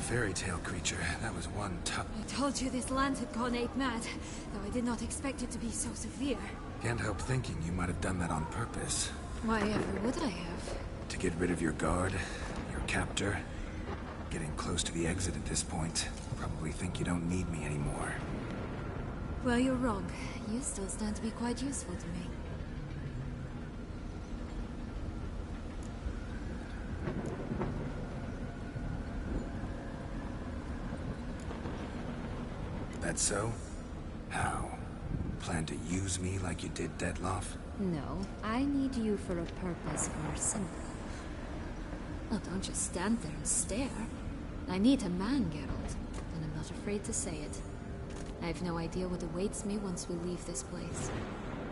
fairy tale creature. That was one tough... I told you this land had gone ape mad, though I did not expect it to be so severe. Can't help thinking you might have done that on purpose. Why ever would I have? To get rid of your guard, your captor. Getting close to the exit at this point. Probably think you don't need me anymore. Well, you're wrong. You still stand to be quite useful to me. That so? How? Plan to use me like you did Detloff? No, I need you for a purpose more simple. Oh, don't just stand there and stare. I need a man, Geralt, and I'm not afraid to say it. I have no idea what awaits me once we leave this place.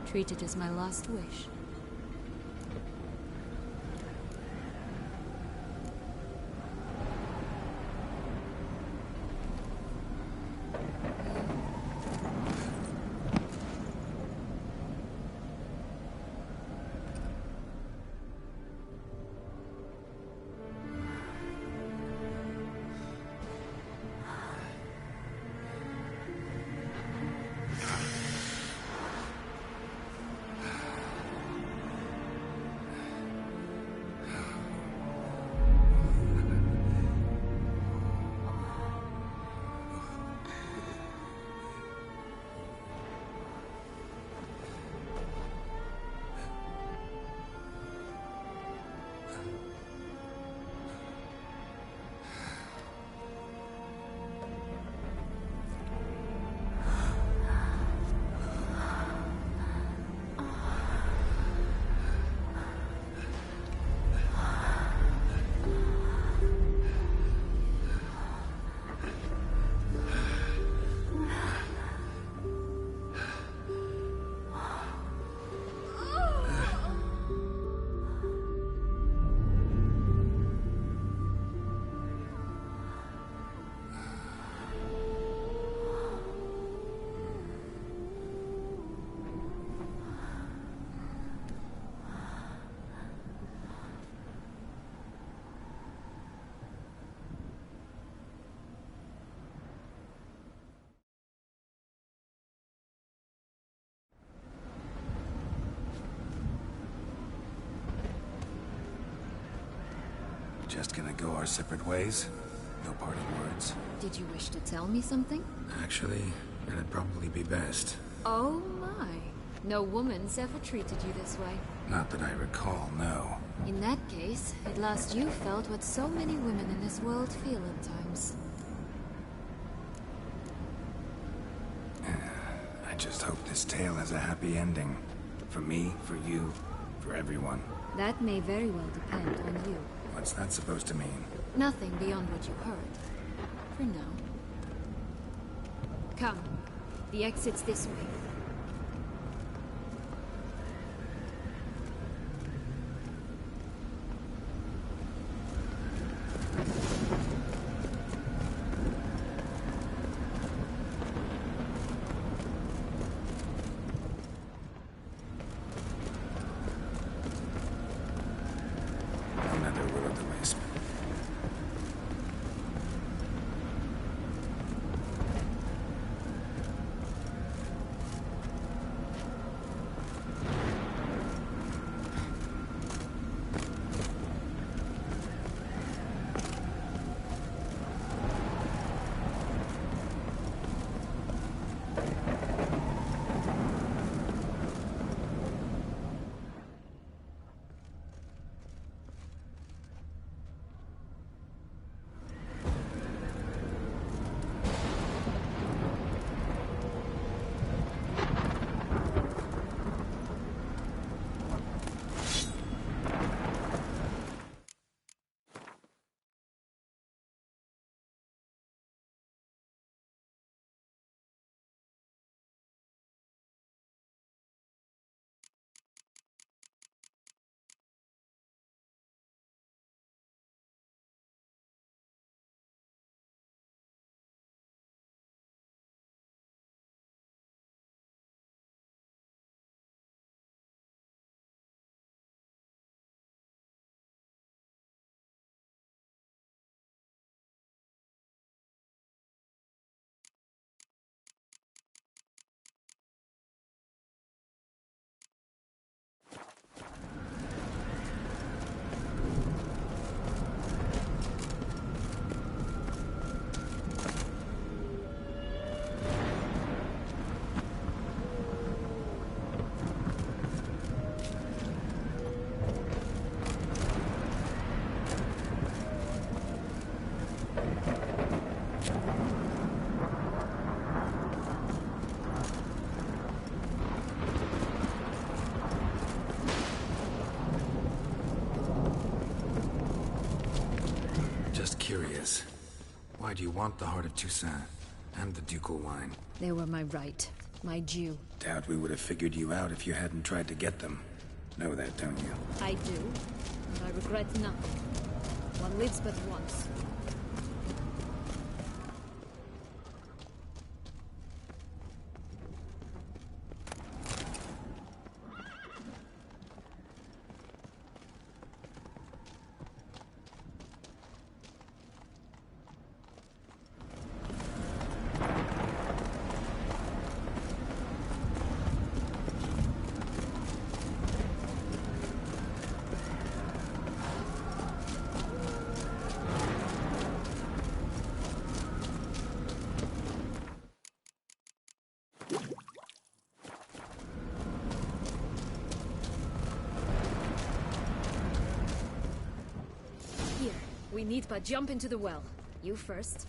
Treat it as my last wish. Just gonna go our separate ways? No parting words? Did you wish to tell me something? Actually, it'd probably be best. Oh my. No woman's ever treated you this way. Not that I recall, no. In that case, at last you felt what so many women in this world feel at times. I just hope this tale has a happy ending. For me, for you, for everyone. That may very well depend on you. What's that supposed to mean? Nothing beyond what you heard. For now. Come. The exit's this way. Another will-o'-the-wisp. Just curious. Why do you want the Heart of Toussaint and the ducal wine? They were my right. My due. Doubt we would have figured you out if you hadn't tried to get them. Know that, don't you? I do, and I regret nothing. One lives but once. We need but jump into the well. You first.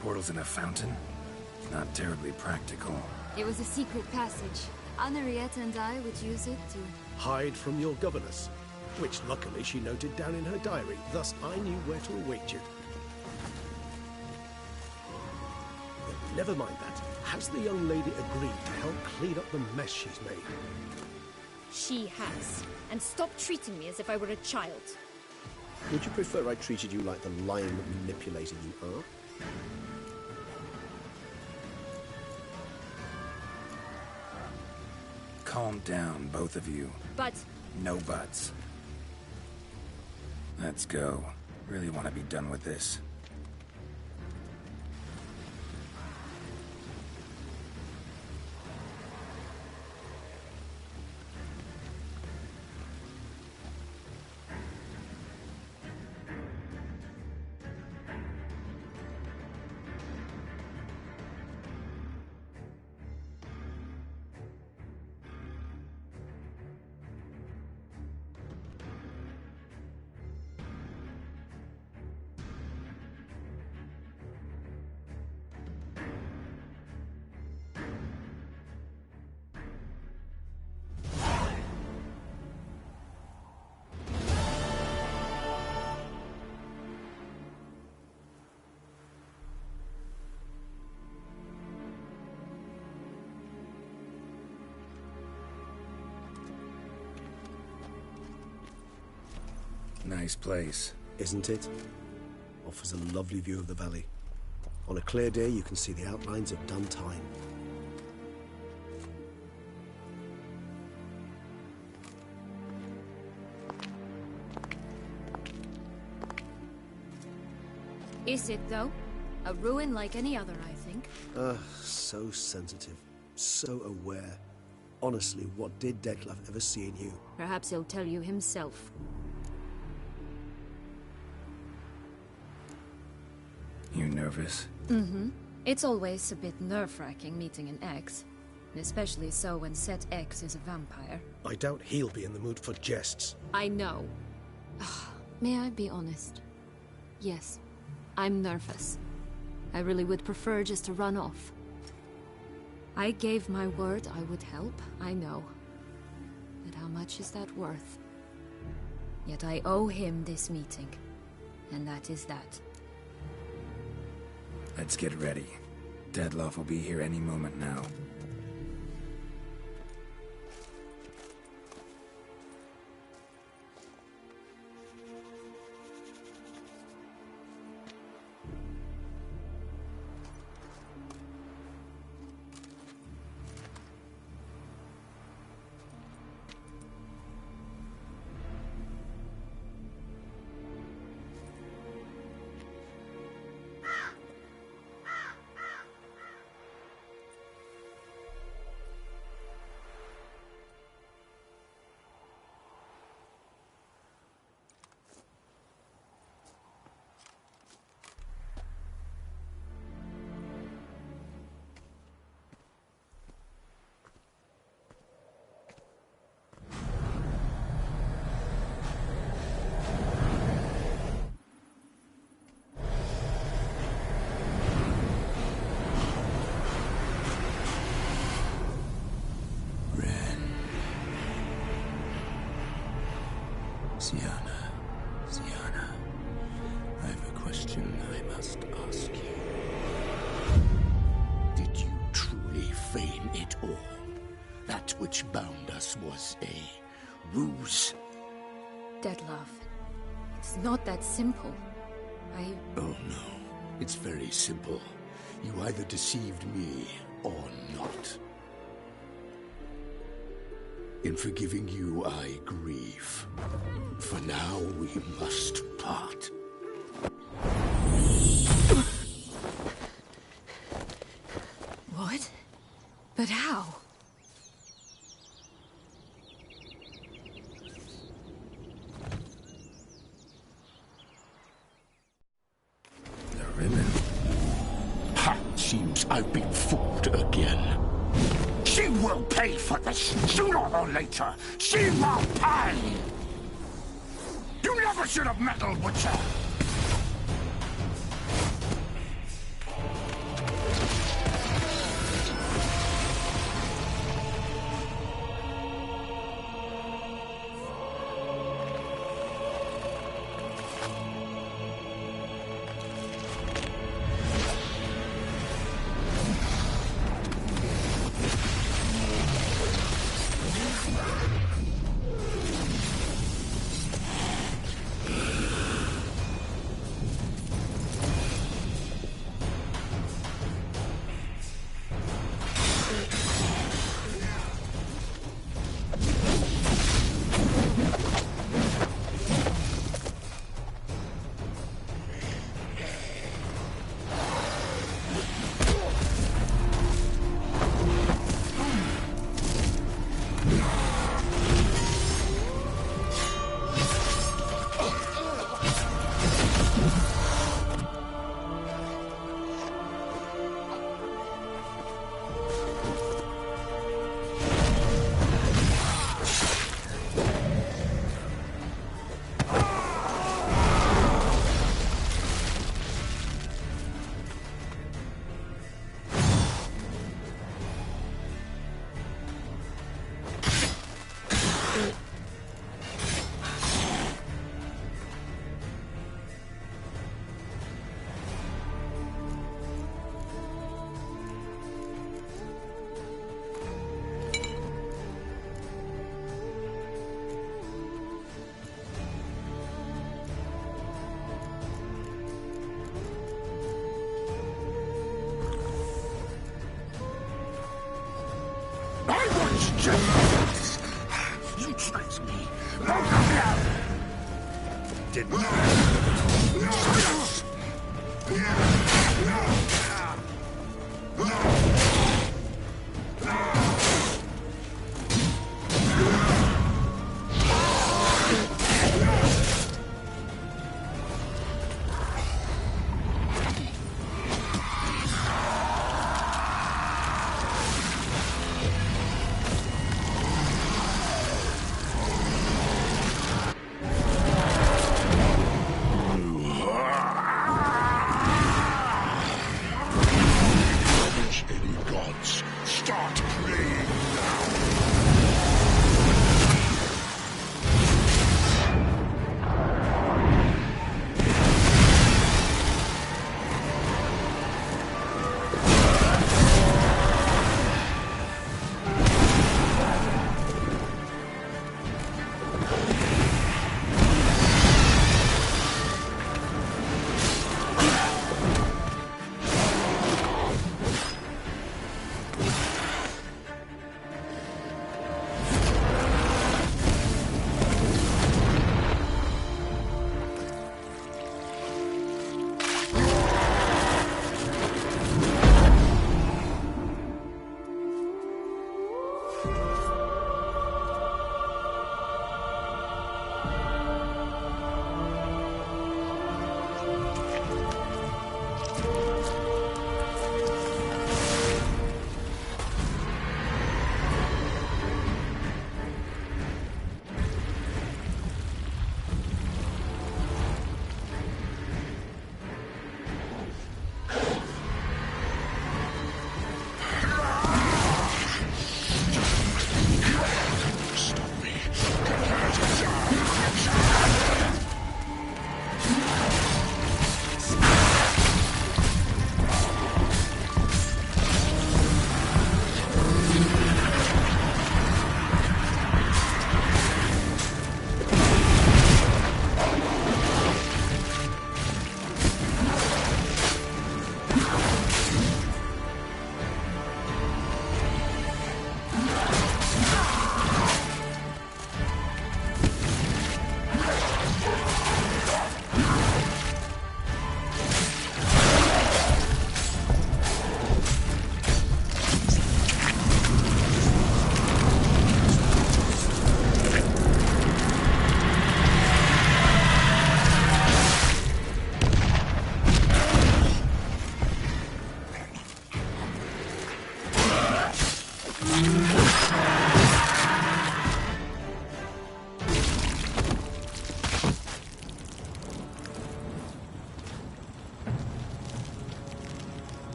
Portals in a fountain? Not terribly practical. It was a secret passage. Henriette and I would use it to... Hide from your governess, which luckily she noted down in her diary, thus I knew where to await you. But never mind that. Has the young lady agreed to help clean up the mess she's made? She has. And stop treating me as if I were a child. Would you prefer I treated you like the lying manipulator you are? Calm down, both of you. But... No buts. Let's go. Really want to be done with this. Nice place. Isn't it? Offers a lovely view of the valley. On a clear day, you can see the outlines of Duntine. Is it, though? A ruin like any other, I think. So sensitive. So aware. Honestly, what did Detlef ever see in you? Perhaps he'll tell you himself. You nervous? Mm-hmm. It's always a bit nerve-wracking meeting an ex. Especially so when said ex is a vampire. I doubt he'll be in the mood for jests. I know. May I be honest? Yes, I'm nervous. I really would prefer just to run off. I gave my word I would help, I know. But how much is that worth? Yet I owe him this meeting. And that is that. Let's get ready. Detlef will be here any moment now. Sienna, I have a question I must ask you. Did you truly feign it all? That which bound us was a ruse? Dead love. It's not that simple. Oh no, it's very simple. You either deceived me or not. In forgiving you, I grieve. For now, we must part. What? But how? The ribbon. Ha! Seems I've been fooled again. She will pay for this, sooner or later. She will pay! You never should have meddled with her! You tricked me. Both of you! Didn't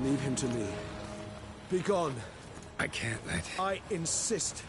Leave him to me. Be gone. I can't let... I insist.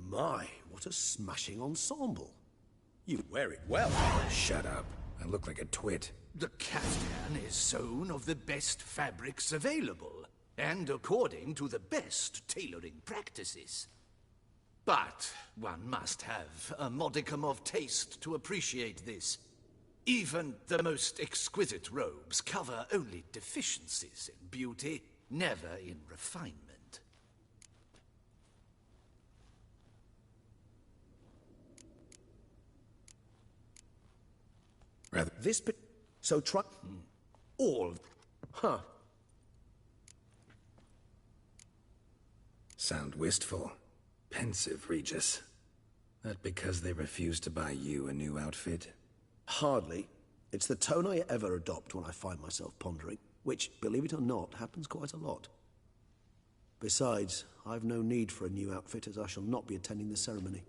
My, what a smashing ensemble. You wear it well. Shut up. I look like a twit. The caftan is sewn of the best fabrics available, and according to the best tailoring practices. But one must have a modicum of taste to appreciate this. Even the most exquisite robes cover only deficiencies in beauty, never in refinement. Rather... This bit... So try... All... Huh. Sound wistful. Pensive, Regis. That because they refuse to buy you a new outfit? Hardly. It's the tone I ever adopt when I find myself pondering, which, believe it or not, happens quite a lot. Besides, I've no need for a new outfit, as I shall not be attending the ceremony.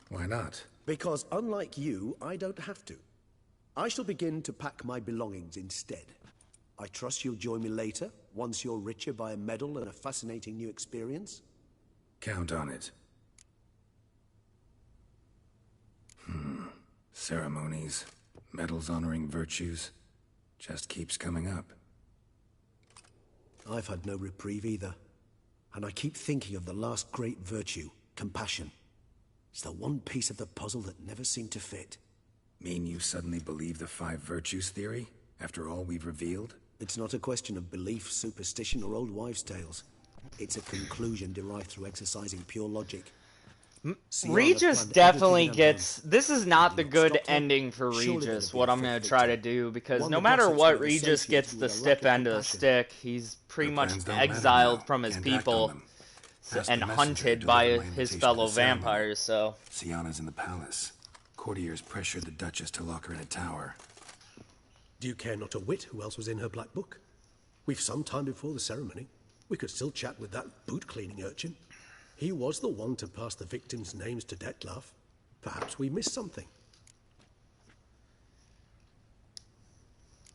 Why not? Because, unlike you, I don't have to. I shall begin to pack my belongings instead. I trust you'll join me later, once you're richer by a medal and a fascinating new experience? Count on it. Ceremonies, medals honoring virtues, just keeps coming up. I've had no reprieve either. And I keep thinking of the last great virtue, compassion. It's the one piece of the puzzle that never seemed to fit. Mean you suddenly believe the 5 virtues theory, after all we've revealed? It's not a question of belief, superstition, or old wives' tales. It's a conclusion derived through exercising pure logic. Regis definitely gets... This is not the good ending for Regis, what I'm going to try to do, because no matter what, Regis gets the stiff end of the stick. He's pretty much exiled from his people and hunted by his fellow vampires, so... Sienna's in the palace. Courtiers pressured the Duchess to lock her in a tower. Do you care not a whit who else was in her black book? We've some time before the ceremony. We could still chat with that boot-cleaning urchin. He was the one to pass the victims' names to Dettlaff. Perhaps we missed something.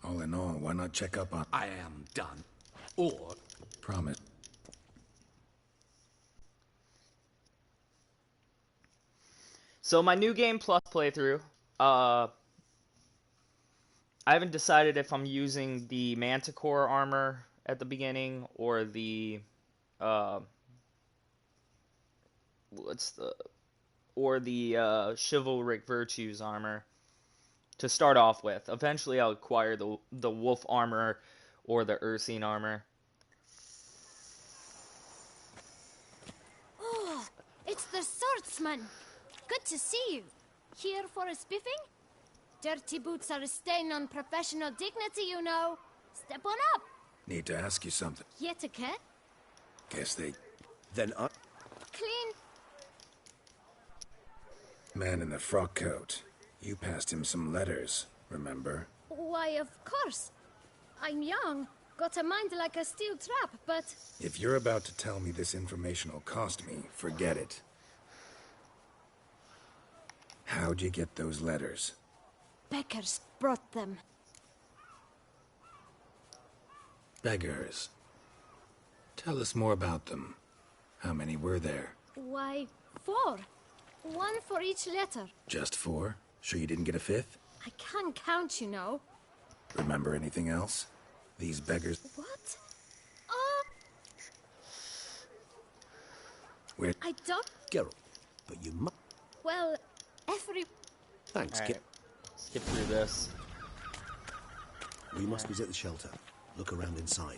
All in all, why not check up on... I am done. Or... Promise. So my new game plus playthrough, I haven't decided if I'm using the Manticore armor at the beginning or the Chivalric Virtues armor to start off with. Eventually I'll acquire the Wolf armor or the Ursine armor. Oh, it's the swordsman. Good to see you. Here for a spiffing? Dirty boots are a stain on professional dignity, you know. Step on up. Need to ask you something. Yetike? Guess they... Then I... Clean. Man in the frock coat. You passed him some letters, remember? Why, of course. I'm young, got a mind like a steel trap, but... If you're about to tell me this information will cost me, forget it. How'd you get those letters? Beggars brought them. Beggars. Tell us more about them. How many were there? Why, 4. 1 for each letter. Just 4? Sure you didn't get a 5th? I can't count, you know. Remember anything else? These beggars... What? Where... I don't... Geralt, but you must... Well, every... Thanks, Right. Skip through this. We must visit the shelter. Look around inside.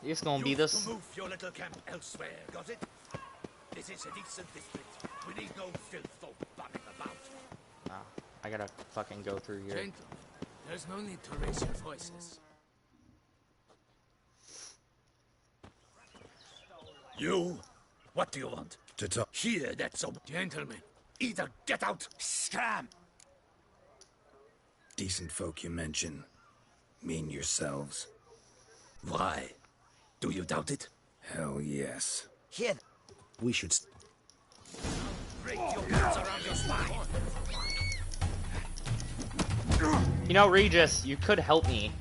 It's gonna be this. Move your little camp elsewhere, got it? This is a decent district. We need no filth folk bumming about. Oh, I gotta fucking go through here. Gentlemen, there's no need to raise your voices. You? What do you want? To talk... Here, that's a... Gentlemen. Either get out, scram! Decent folk you mention. Mean yourselves. Why? Do you doubt it? Hell yes. Here. We should... Break your boots around your spine. You know, Regis, you could help me.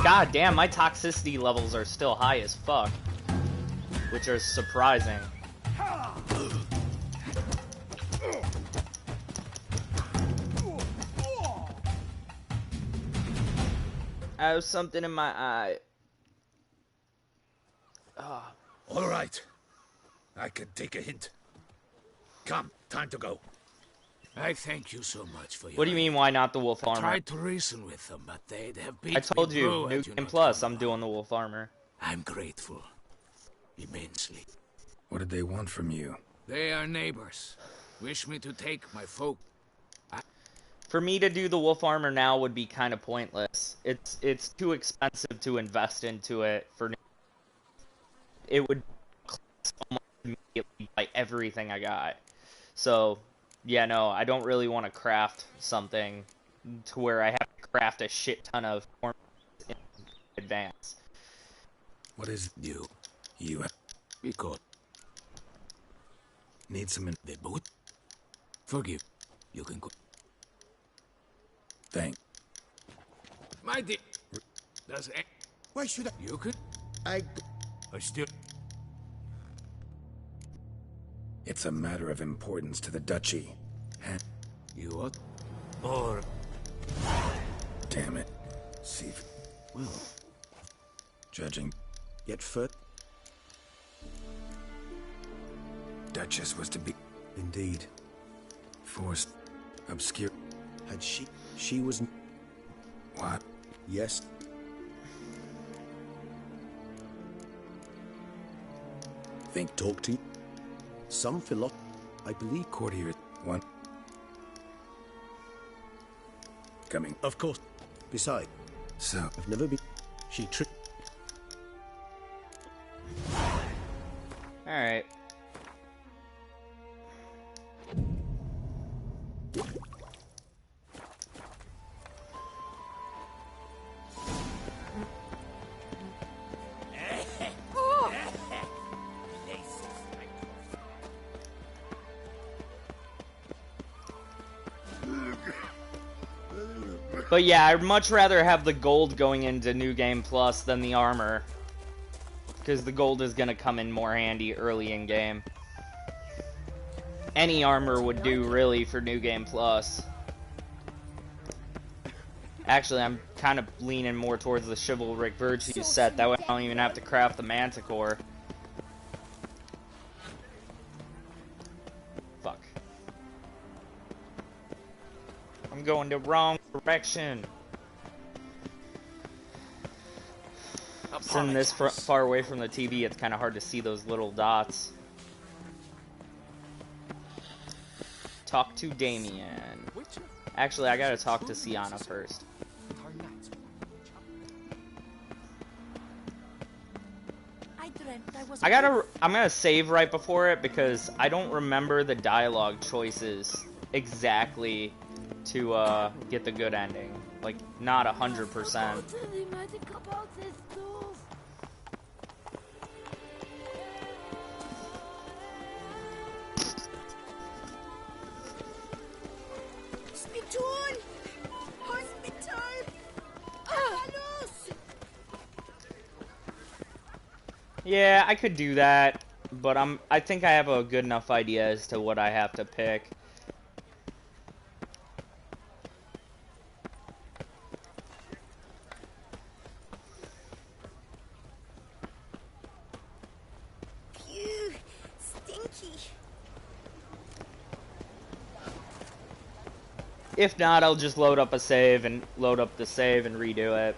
God damn, my toxicity levels are still high as fuck. Which are surprising. I have something in my eye. Oh. All right. I can take a hint. Come, time to go. I thank you so much for your... What do you mean, why not the wolf armor? Tried to reason with them, but they'd have beat I told me you, through New had you Game not Plus, come I'm doing the wolf armor. I'm grateful. Immensely. What did they want from you? They are neighbors. Wish me to take my folk. For me to do the wolf armor now would be kind of pointless. It's too expensive to invest into it for... It would cost almost immediately by everything I got. So, yeah, no, I don't really want to craft something to where I have to craft a shit ton of ornaments in advance. What is you? You have... Because... Need some in... They both... Forgive. You can go... Thank... My dear... Does... Why should I... You could... I still... It's a matter of importance to the duchy. You what? Or... Damn it. See if... Well... Judging... Yet first... Duchess was to be... Indeed. Forced... Obscure... Had she... She was... What? Yes. Think... Talk to you. Some philosophy... I believe... Courtier... One... Coming... Of course. Besides... So... I've never been... She tricked... Alright. But yeah, I'd much rather have the gold going into New Game Plus than the armor. Because the gold is going to come in more handy early in game. any armor would do, really, for New Game Plus. Actually, I'm kind of leaning more towards the Chivalric Virtues set. That way I don't even have to craft the Manticore. Fuck. I'm going the wrong direction. Sitting this far away from the TV, it's kind of hard to see those little dots. Talk to Damien. Actually, I gotta talk to Sienna first. I'm gonna save right before it because I don't remember the dialogue choices exactly to get the good ending. Like, not 100%. Yeah, I could do that, but I think I have a good enough idea as to what I have to pick. Phew, stinky. If not, I'll just load up the save and redo it.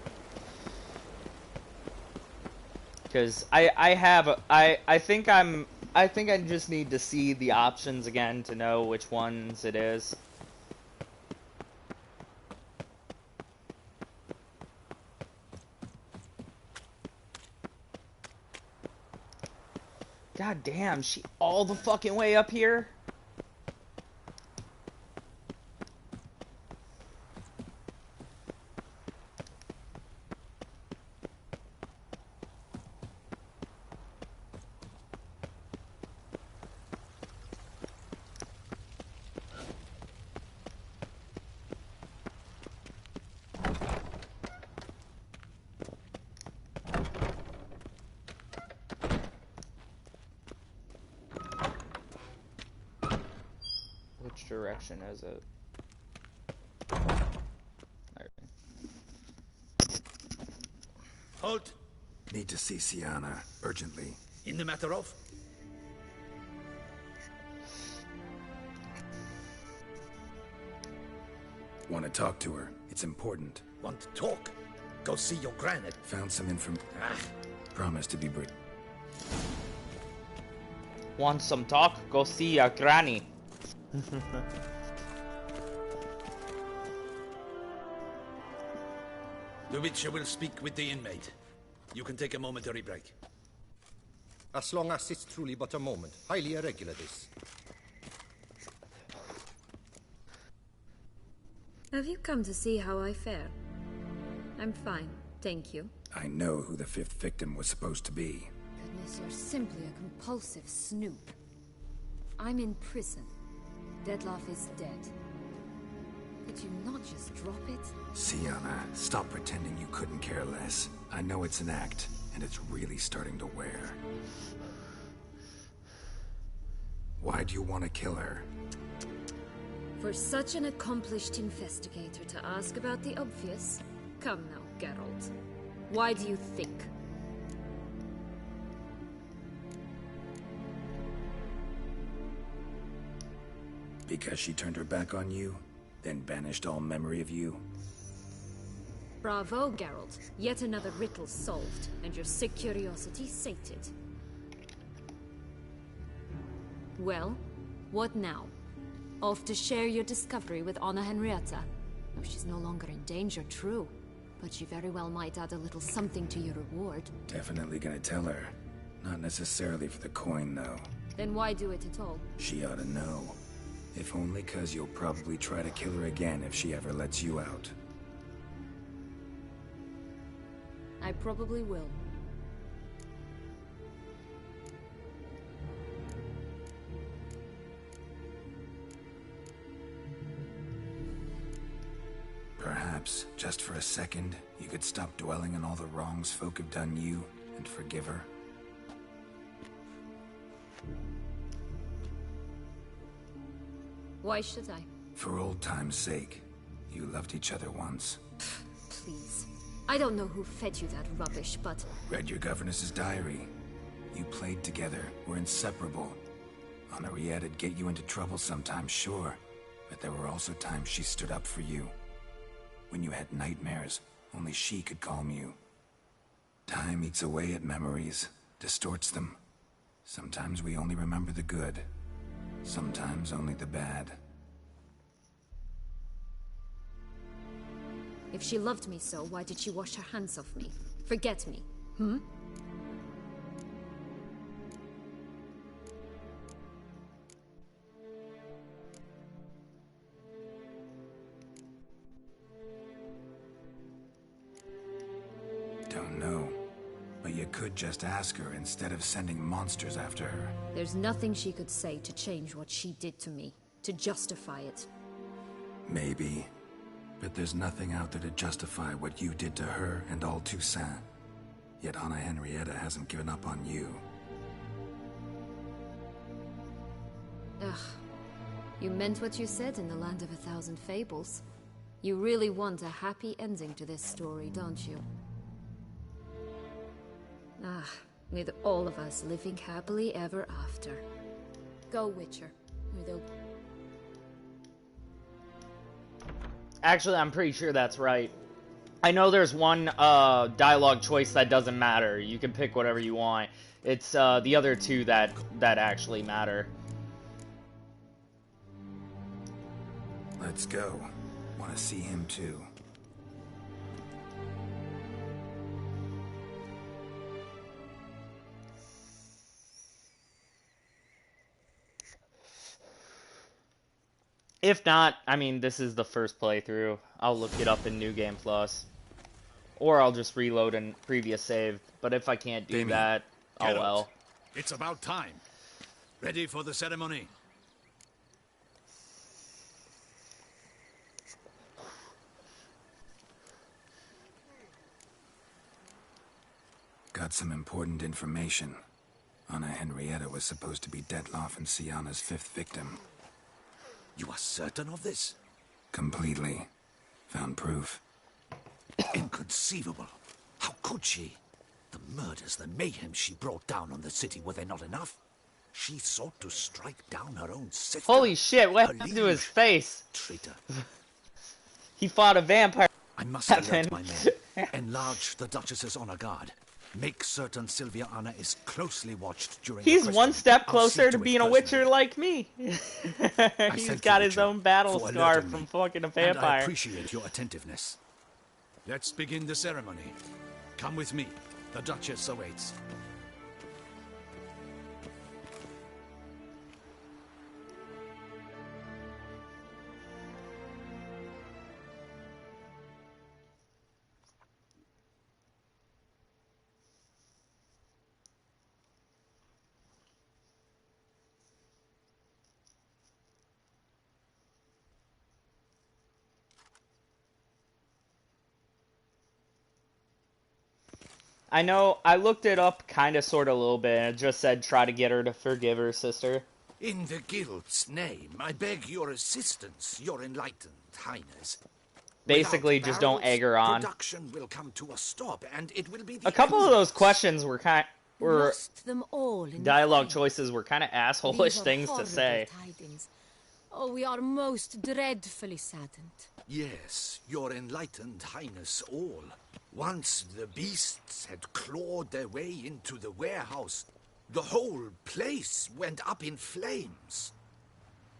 Because I think I just need to see the options again to know which ones it is. God damn, she all the fucking way up here? Which direction is it? There. Halt! Need to see Sienna, urgently. In the matter of? Want to talk to her. It's important. Want to talk? Go see your granite. Found some information. Promise to be brief. Want some talk? Go see your granny. The Witcher will speak with the inmate. You can take a momentary break. As long as it's truly but a moment. Highly irregular, this. Have you come to see how I fare? I'm fine, thank you. I know who the 5th victim was supposed to be. Goodness, you're simply a compulsive snoop. I'm in prison. Dettlaff is dead. Could you not just drop it? Sienna, stop pretending you couldn't care less. I know it's an act, and it's really starting to wear. Why do you want to kill her? For such an accomplished investigator to ask about the obvious? Come now, Geralt. Why do you think? Because she turned her back on you, then banished all memory of you? Bravo, Geralt. Yet another riddle solved, and your sick curiosity sated. Well, what now? Off to share your discovery with Anna Henrietta? Oh, she's no longer in danger, true. But she very well might add a little something to your reward. Definitely gonna tell her. Not necessarily for the coin, though. Then why do it at all? She ought to know. If only 'cause you'll probably try to kill her again if she ever lets you out. I probably will. Perhaps, just for a second, you could stop dwelling on all the wrongs folk have done you and forgive her. Why should I? For old time's sake. You loved each other once. Please. I don't know who fed you that rubbish, but... Read your governess's diary. You played together, were inseparable. Henriette'd get you into trouble sometimes, sure. But there were also times she stood up for you. When you had nightmares, only she could calm you. Time eats away at memories, distorts them. Sometimes we only remember the good. Sometimes only the bad. If she loved me so, why did she wash her hands off me? Forget me, hmm? Don't know. But you could just ask her instead of sending monsters after her. There's nothing she could say to change what she did to me, to justify it. Maybe. But there's nothing out there to justify what you did to her and all Toussaint. Yet Anna Henrietta hasn't given up on you. Ugh. You meant what you said in the Land of a Thousand Fables. You really want a happy ending to this story, don't you? Ah, with all of us living happily ever after. Go, Witcher, or they'll... Actually, I'm pretty sure that's right. I know there's one dialogue choice that doesn't matter. You can pick whatever you want. It's the other two that actually matter. Let's go. Want to see him too. If not, I mean, this is the first playthrough. I'll look it up in New Game Plus. Or I'll just reload a previous save. But if I can't do that, oh well. It's about time. Ready for the ceremony? Got some important information. Anna Henrietta was supposed to be Detloff and Sienna's 5th victim. You are certain of this? Completely. Found proof. Inconceivable. How could she? The murders, the mayhem she brought down on the city, were they not enough? She sought to strike down her own sister. Holy shit, what happened to his face? Traitor. He fought a vampire. I must alert my men. Enlarge the Duchess's honor guard. Make certain Sylvia Anna is closely watched during the He's one step closer to being a Witcher like me. He's got his own battle scar from fucking a vampire. And I appreciate your attentiveness. Let's begin the ceremony. Come with me. The Duchess awaits. I know, I looked it up kind of sort of a little bit, and it just said try to get her to forgive her sister. In the Guild's name, I beg your assistance, your enlightened highness. Basically, just don't egg her on. Production will come to a stop, and it will be a couple of those questions were them all in dialogue choices were kind of asshole-ish things to say. Tidings. Oh, we are most dreadfully saddened. Yes, your enlightened highness all. Once the beasts had clawed their way into the warehouse, the whole place went up in flames.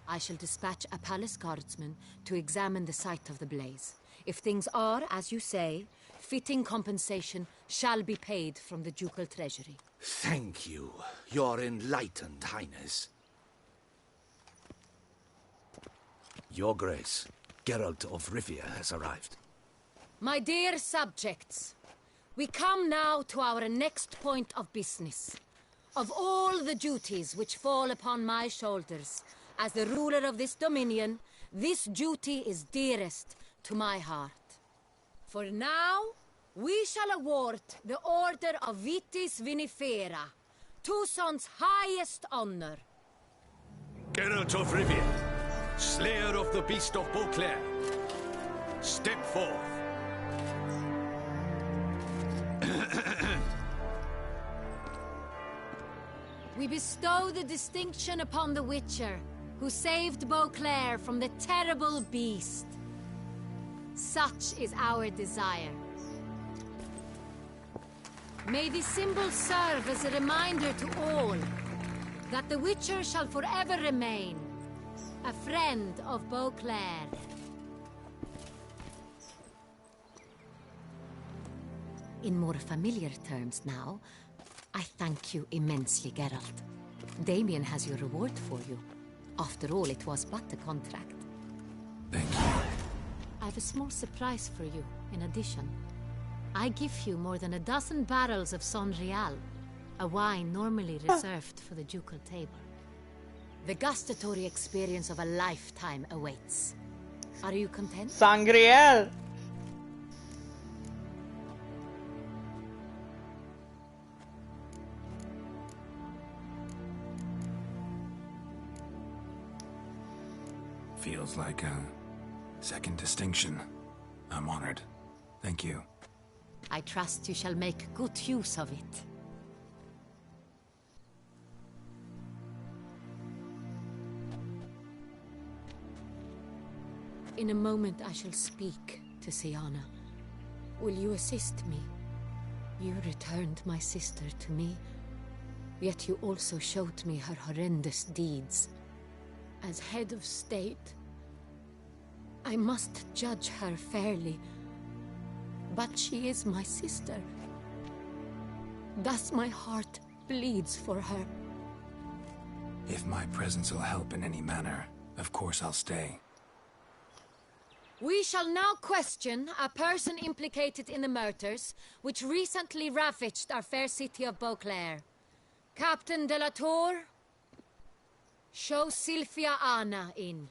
I shall dispatch a palace guardsman to examine the site of the blaze. If things are, as you say, fitting compensation shall be paid from the ducal treasury. Thank you, your enlightened highness. Your Grace, Geralt of Rivia has arrived. My dear subjects, we come now to our next point of business. Of all the duties which fall upon my shoulders, as the ruler of this dominion, this duty is dearest to my heart. For now, we shall award the Order of Vitis Vinifera, Toussaint's highest honor. Geralt of Rivia, Slayer of the Beast of Beauclair, step forth. We bestow the distinction upon the Witcher, who saved Beauclair from the terrible beast. Such is our desire. May the symbol serve as a reminder to all that the Witcher shall forever remain a friend of Beauclair. In more familiar terms now, I thank you immensely, Geralt. Damien has your reward for you. After all, it was but a contract. Thank you. I have a small surprise for you, in addition. I give you more than a dozen barrels of Sonreal, a wine normally reserved for the ducal table. The gustatory experience of a lifetime awaits. Are you content? Sangriel! Feels like a second distinction. I'm honored. Thank you. I trust you shall make good use of it. In a moment I shall speak to Siana. Will you assist me? You returned my sister to me, yet you also showed me her horrendous deeds. As head of state, I must judge her fairly. But she is my sister. Thus my heart bleeds for her. If my presence will help in any manner, of course I'll stay. We shall now question a person implicated in the murders which recently ravaged our fair city of Beauclair. Captain de la Tour, show Sylvia Anna in.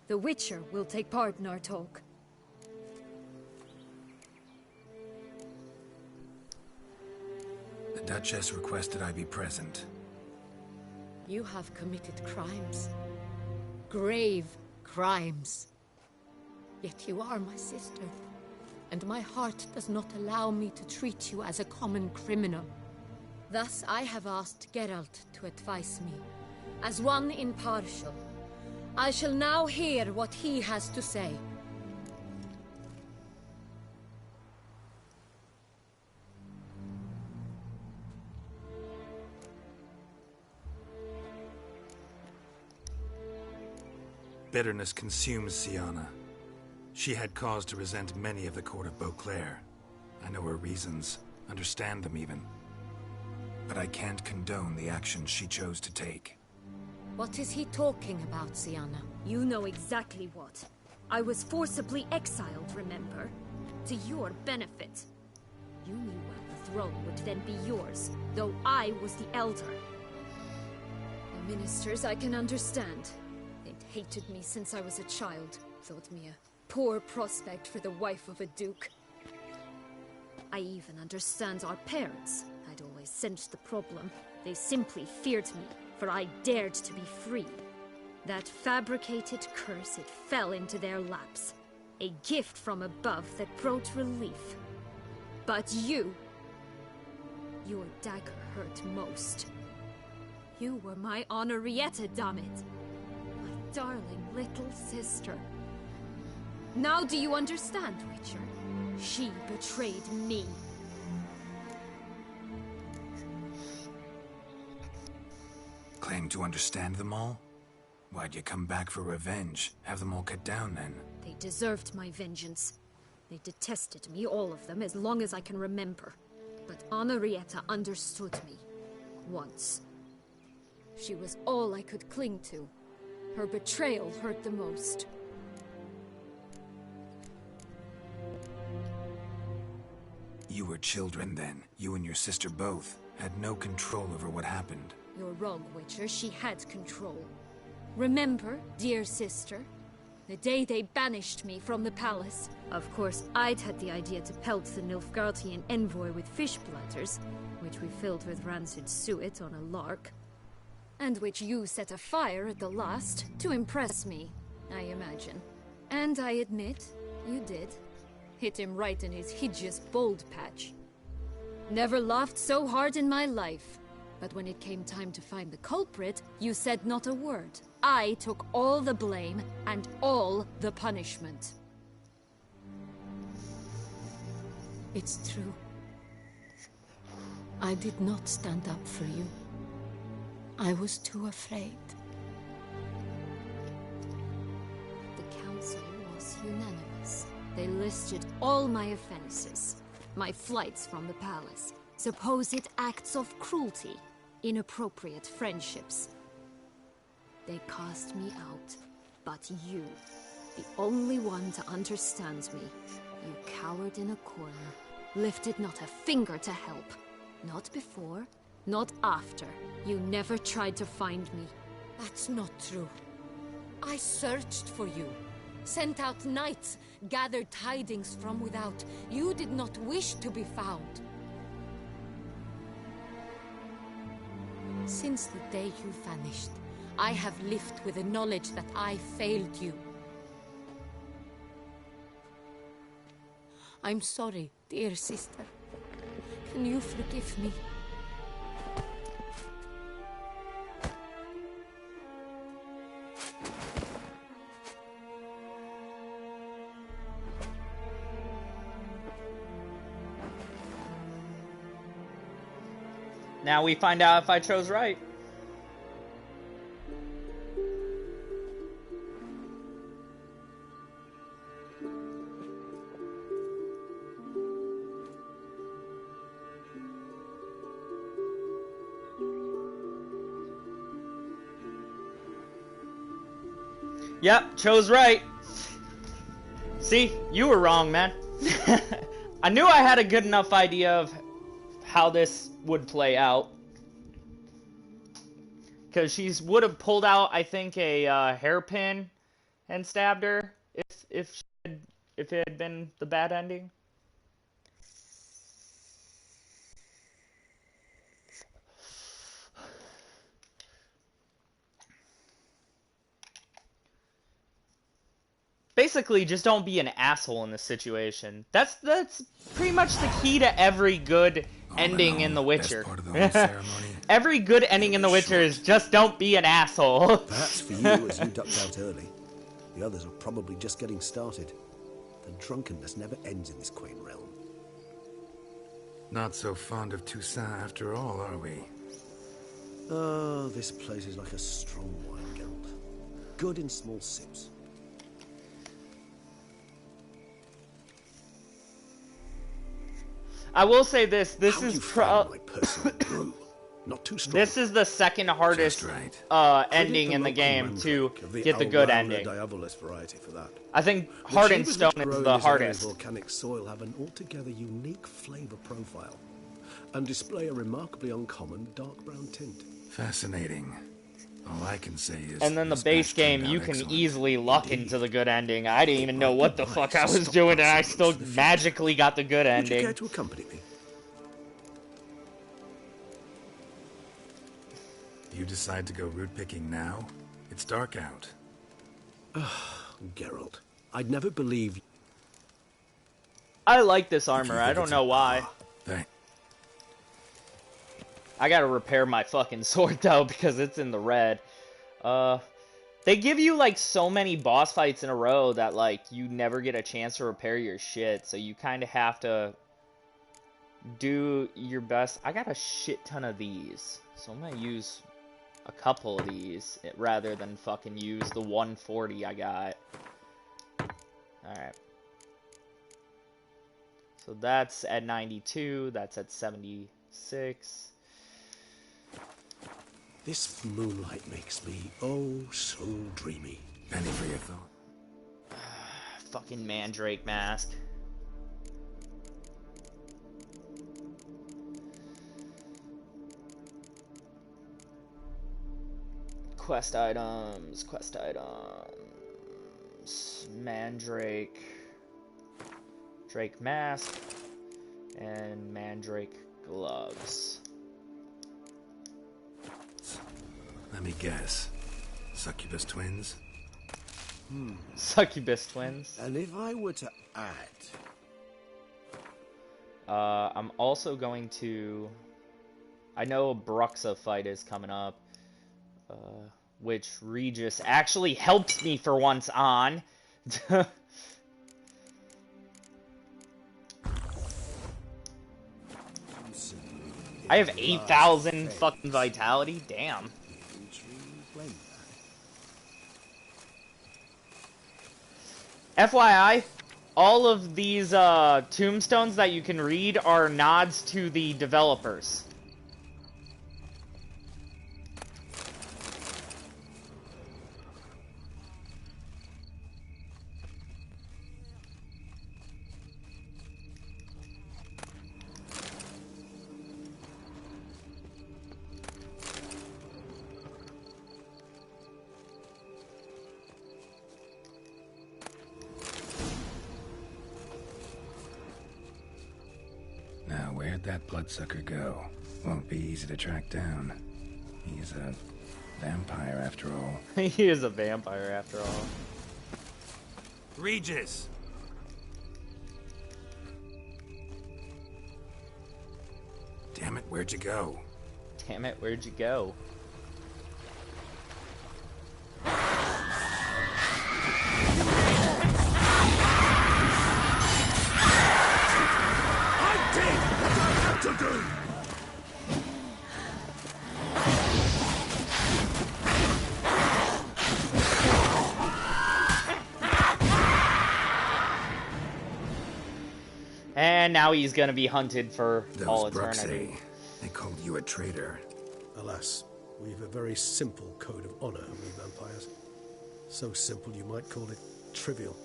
The Witcher will take part in our talk. The Duchess requested I be present. You have committed crimes. Grave crimes. Yet you are my sister, and my heart does not allow me to treat you as a common criminal. Thus I have asked Geralt to advise me, as one impartial. I shall now hear what he has to say. Bitterness consumes Siana. She had cause to resent many of the court of Beauclair. I know her reasons, understand them even. But I can't condone the actions she chose to take. What is he talking about, Siana? You know exactly what. I was forcibly exiled, remember? To your benefit. You knew well the throne would then be yours, though I was the elder. The ministers I can understand. They'd hated me since I was a child, thought me a poor prospect for the wife of a duke. I even understand our parents. I'd always sensed the problem. They simply feared me, for I dared to be free. That fabricated curse, it fell into their laps. A gift from above that brought relief. But you... your dagger hurt most. You were my Henrietta, dammit. My darling little sister. Now do you understand, Witcher? She betrayed me. Claim to understand them all? Why'd you come back for revenge? Have them all cut down, then? They deserved my vengeance. They detested me, all of them, as long as I can remember. But Henrietta understood me. Once. She was all I could cling to. Her betrayal hurt the most. were children then. You and your sister both had no control over what happened. You're wrong, Witcher. She had control. Remember, dear sister, the day they banished me from the palace. Of course, I'd had the idea to pelt the Nilfgaardian envoy with fish bladders, which we filled with rancid suet on a lark, and which you set afire at the last to impress me, I imagine. And I admit, you did. Hit him right in his hideous bald patch. Never laughed so hard in my life. But when it came time to find the culprit, you said not a word. I took all the blame and all the punishment. It's true. I did not stand up for you. I was too afraid. The council was unanimous. They listed all my offenses. My flights from the palace, supposed acts of cruelty, inappropriate friendships. They cast me out, but you, the only one to understand me, you cowered in a corner, lifted not a finger to help. Not before, not after. You never tried to find me. That's not true. I searched for you, sent out knights, gathered tidings from without. You did not wish to be found. Since the day you vanished, I have lived with the knowledge that I failed you. I'm sorry, dear sister. Can you forgive me? Now we find out if I chose right. Yep, chose right. See, you were wrong, man. I knew I had a good enough idea of how this would play out. Because she would have pulled out, I think, a hairpin and stabbed her if it had been the bad ending. Basically, just don't be an asshole in this situation. That's pretty much the key to every good ending in The Witcher. Every good ending in The Witcher is just don't be an asshole. Perhaps for you, as you ducked out early. The others are probably just getting started. The drunkenness never ends in this quaint realm. Not so fond of Toussaint after all, are we? Oh, this place is like a strong wine, Geralt. Good in small sips. I will say this. This is not too strong. This is the second hardest ending in the game to get the good ending. I think Heart and Stone is the hardest. Volcanic soil have an altogether unique flavor profile and display a remarkably uncommon dark brown tint. Fascinating. All I can say is. And then the base game, you can easily luck into the good ending. I didn't even know what the fuck I was doing, and I still magically got the good ending. Would you care to accompany me? You decide to go root picking now? It's dark out. Geralt, I'd never believe. I like this armor. I don't know why. Thanks. I gotta repair my fucking sword though because it's in the red. They give you like so many boss fights in a row that like you never get a chance to repair your shit, so you kind of have to do your best. I got a shit ton of these, so I'm gonna use a couple of these rather than fucking use the 140 I got. Alright. So that's at 92, that's at 76. This moonlight makes me, oh, so dreamy. Penny for your thought. Fucking Mandrake mask. Quest items. Mandrake. Drake mask. And Mandrake gloves. Let me guess. Succubus twins? Succubus twins. And if I were to add... I'm also going to... I know a Bruxa fight is coming up. Which Regis actually helps me for once on. I have 8,000 fucking vitality? Damn. FYI, all of these tombstones that you can read are nods to the developers. Where'd that bloodsucker go? Won't be easy to track down. He's a vampire after all. He is a vampire after all. Regis! Damn it, where'd you go? Damn it, where'd you go? And now he's gonna be hunted for all eternity. They called you a traitor. Alas, we've a very simple code of honor, we vampires. So simple you might call it trivial.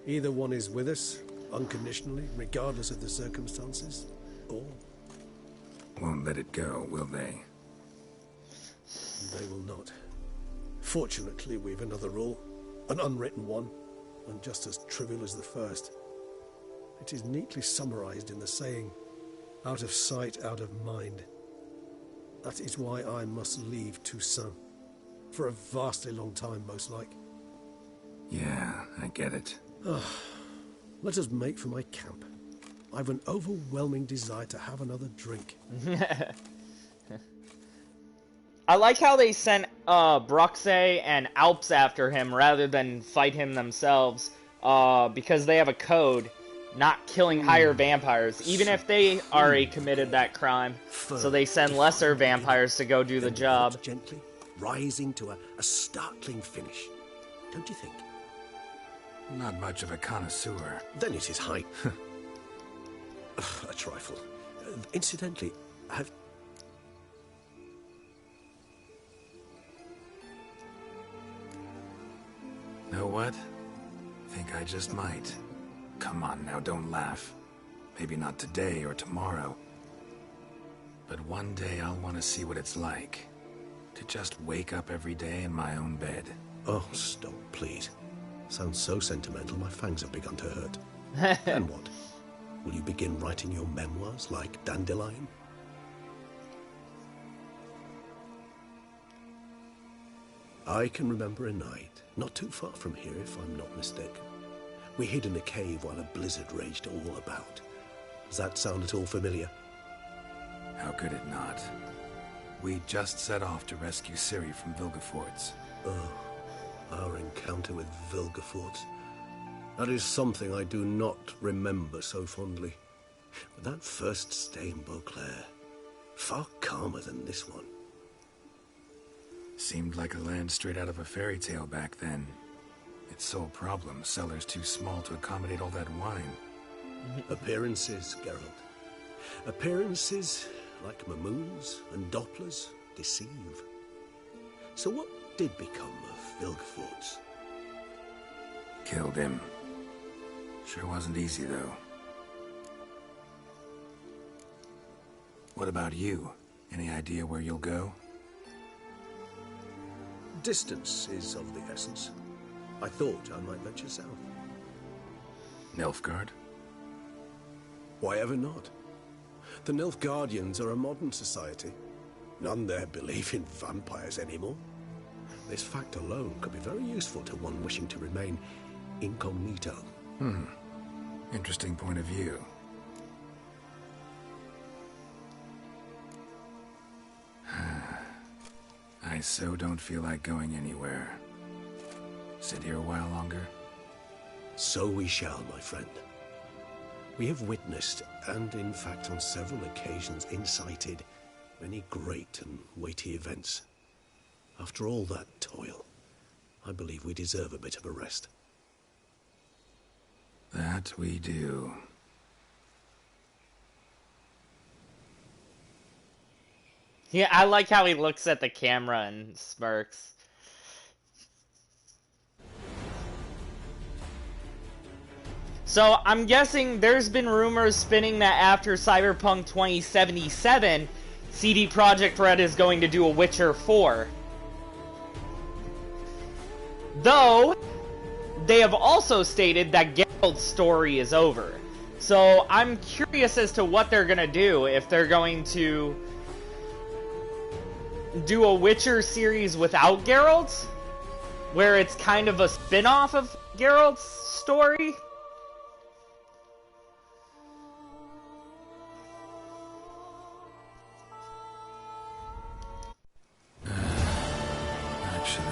Either one is with us, unconditionally, regardless of the circumstances, or... Won't let it go, will they? They will not. Fortunately, we've another rule, an unwritten one, and just as trivial as the first. It is neatly summarized in the saying, out of sight, out of mind. That is why I must leave Toussaint. For a vastly long time, most like. Yeah, I get it. Let us make for my camp. I've an overwhelming desire to have another drink. I like how they sent Bruxa and Alps after him rather than fight him themselves, because they have a code. Not killing higher vampires, even if they already committed that crime. So they send lesser vampires to go do the job. Gently, rising to a startling finish. Don't you think? Not much of a connoisseur. Then it is high. A trifle. Incidentally, have... Know what? Think I just might. Come on now, don't laugh. Maybe not today or tomorrow. But one day I'll want to see what it's like. To just wake up every day in my own bed. Oh, stop, please. Sounds so sentimental, my fangs have begun to hurt. And what? Will you begin writing your memoirs like Dandelion? I can remember a night, not too far from here if I'm not mistaken. We hid in a cave while a blizzard raged all about. Does that sound at all familiar? How could it not? We just set off to rescue Ciri from Vilgefortz. Oh, our encounter with Vilgefortz. That is something I do not remember so fondly. But that first stay in Beauclair, far calmer than this one. Seemed like a land straight out of a fairy tale back then. Its sole problem, cellars too small to accommodate all that wine. Appearances, Geralt. Appearances, like Mamoons and Dopplers, deceive. So what did become of Vilgefortz? Killed him. Sure wasn't easy, though. What about you? Any idea where you'll go? Distance is of the essence. I thought I might venture south. Nilfgaard? Why ever not? The Nilfgaardians are a modern society. None there believe in vampires anymore. This fact alone could be very useful to one wishing to remain incognito. Interesting point of view. I so don't feel like going anywhere. Sit here a while longer? So we shall, my friend. We have witnessed, and in fact on several occasions incited, many great and weighty events. After all that toil, I believe we deserve a bit of a rest. That we do. Yeah, I like how he looks at the camera and smirks. So, I'm guessing there's been rumors spinning that after Cyberpunk 2077, CD Projekt Red is going to do a Witcher 4. Though, they have also stated that Geralt's story is over. So, I'm curious as to what they're going to do, if they're going to do a Witcher series without Geralt, where it's kind of a spin-off of Geralt's story. Actually,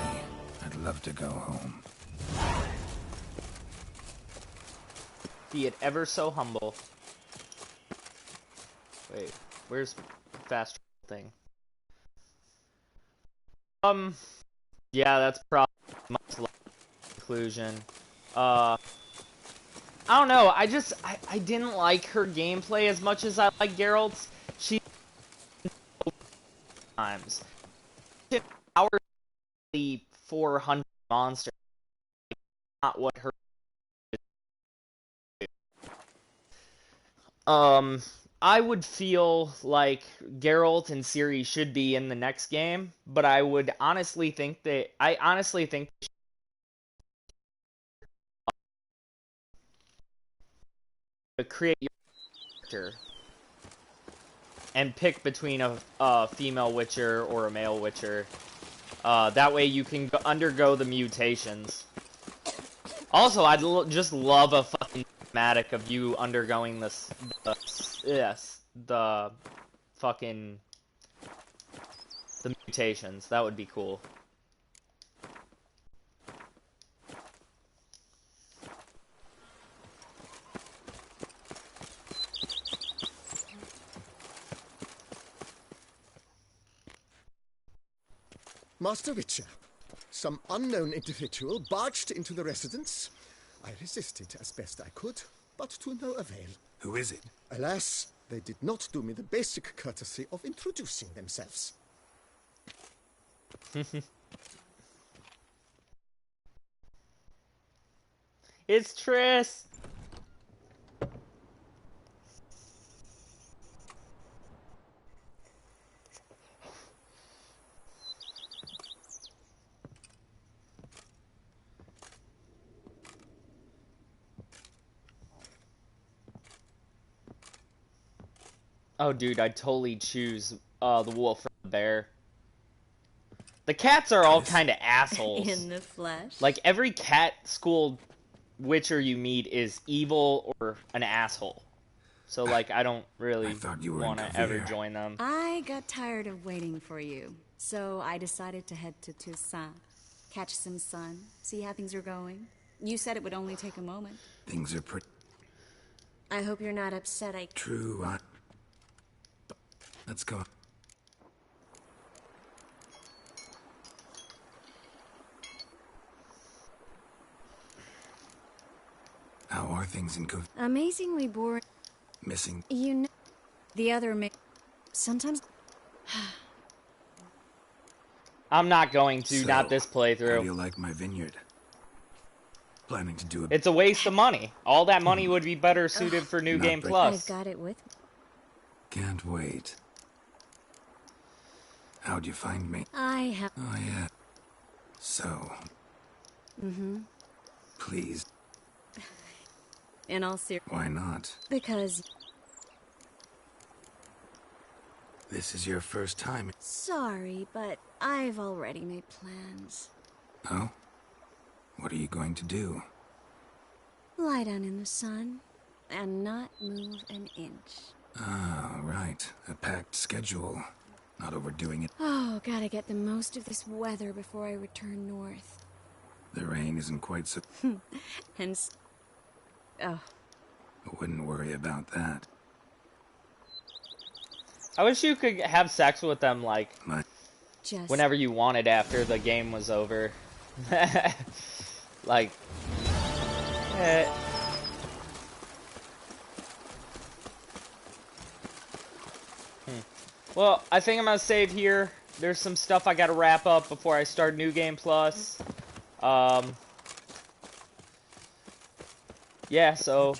I'd love to go home. Be it ever so humble. Wait, where's fast travel thing? Yeah, that's probably much less conclusion. I don't know, I didn't like her gameplay as much as I like Geralt's. She times. Our 400 monsters, not what her. I would feel like Geralt and Ciri should be in the next game, but I would honestly think that create your character and pick between a female Witcher or a male Witcher. That way you can undergo the mutations. Also, I'd just love a fucking thematic of you undergoing the mutations. That would be cool. Master Witcher, some unknown individual barged into the residence. I resisted as best I could, but to no avail. Who is it? Alas, they did not do me the basic courtesy of introducing themselves. It's Triss! Oh, dude, I'd totally choose the wolf or the bear. The cats are all kind of assholes. In the flesh. Like, every cat school Witcher you meet is evil or an asshole. So, like, I don't really want to ever join them. I got tired of waiting for you, so I decided to head to Toussaint, catch some sun, see how things are going. You said it would only take a moment. Things are pretty... I hope you're not upset I... True, Let's go. How are things in Cove? Amazingly boring. Missing. You know, the other sometimes... I'm not going to, not this playthrough. How do you like my vineyard? Planning to do it. It's a waste of money. All that money would be better suited for New Game Plus. I've got it with me. Can't wait. How'd you find me? I have... Oh, yeah. So, Mm-hmm. please, In all seriousness. why not? Because... This is your first time. Sorry, but I've already made plans. Oh? What are you going to do? Lie down in the sun and not move an inch. Ah, right. A packed schedule. Not overdoing it. Oh, gotta get the most of this weather before I return north. The rain isn't quite so... Hence... Oh. I wouldn't worry about that. I wish you could have sex with them, like, Just... whenever you wanted after the game was over. Like... Well, I think I'm gonna save here. There's some stuff I gotta wrap up before I start New Game Plus. Yeah, so...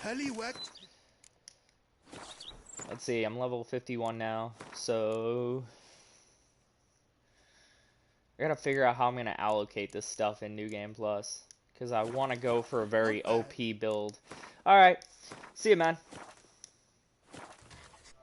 Let's see, I'm level 51 now, so... I gotta figure out how I'm gonna allocate this stuff in New Game Plus. Because I want to go for a very OP build. Alright, see you, man.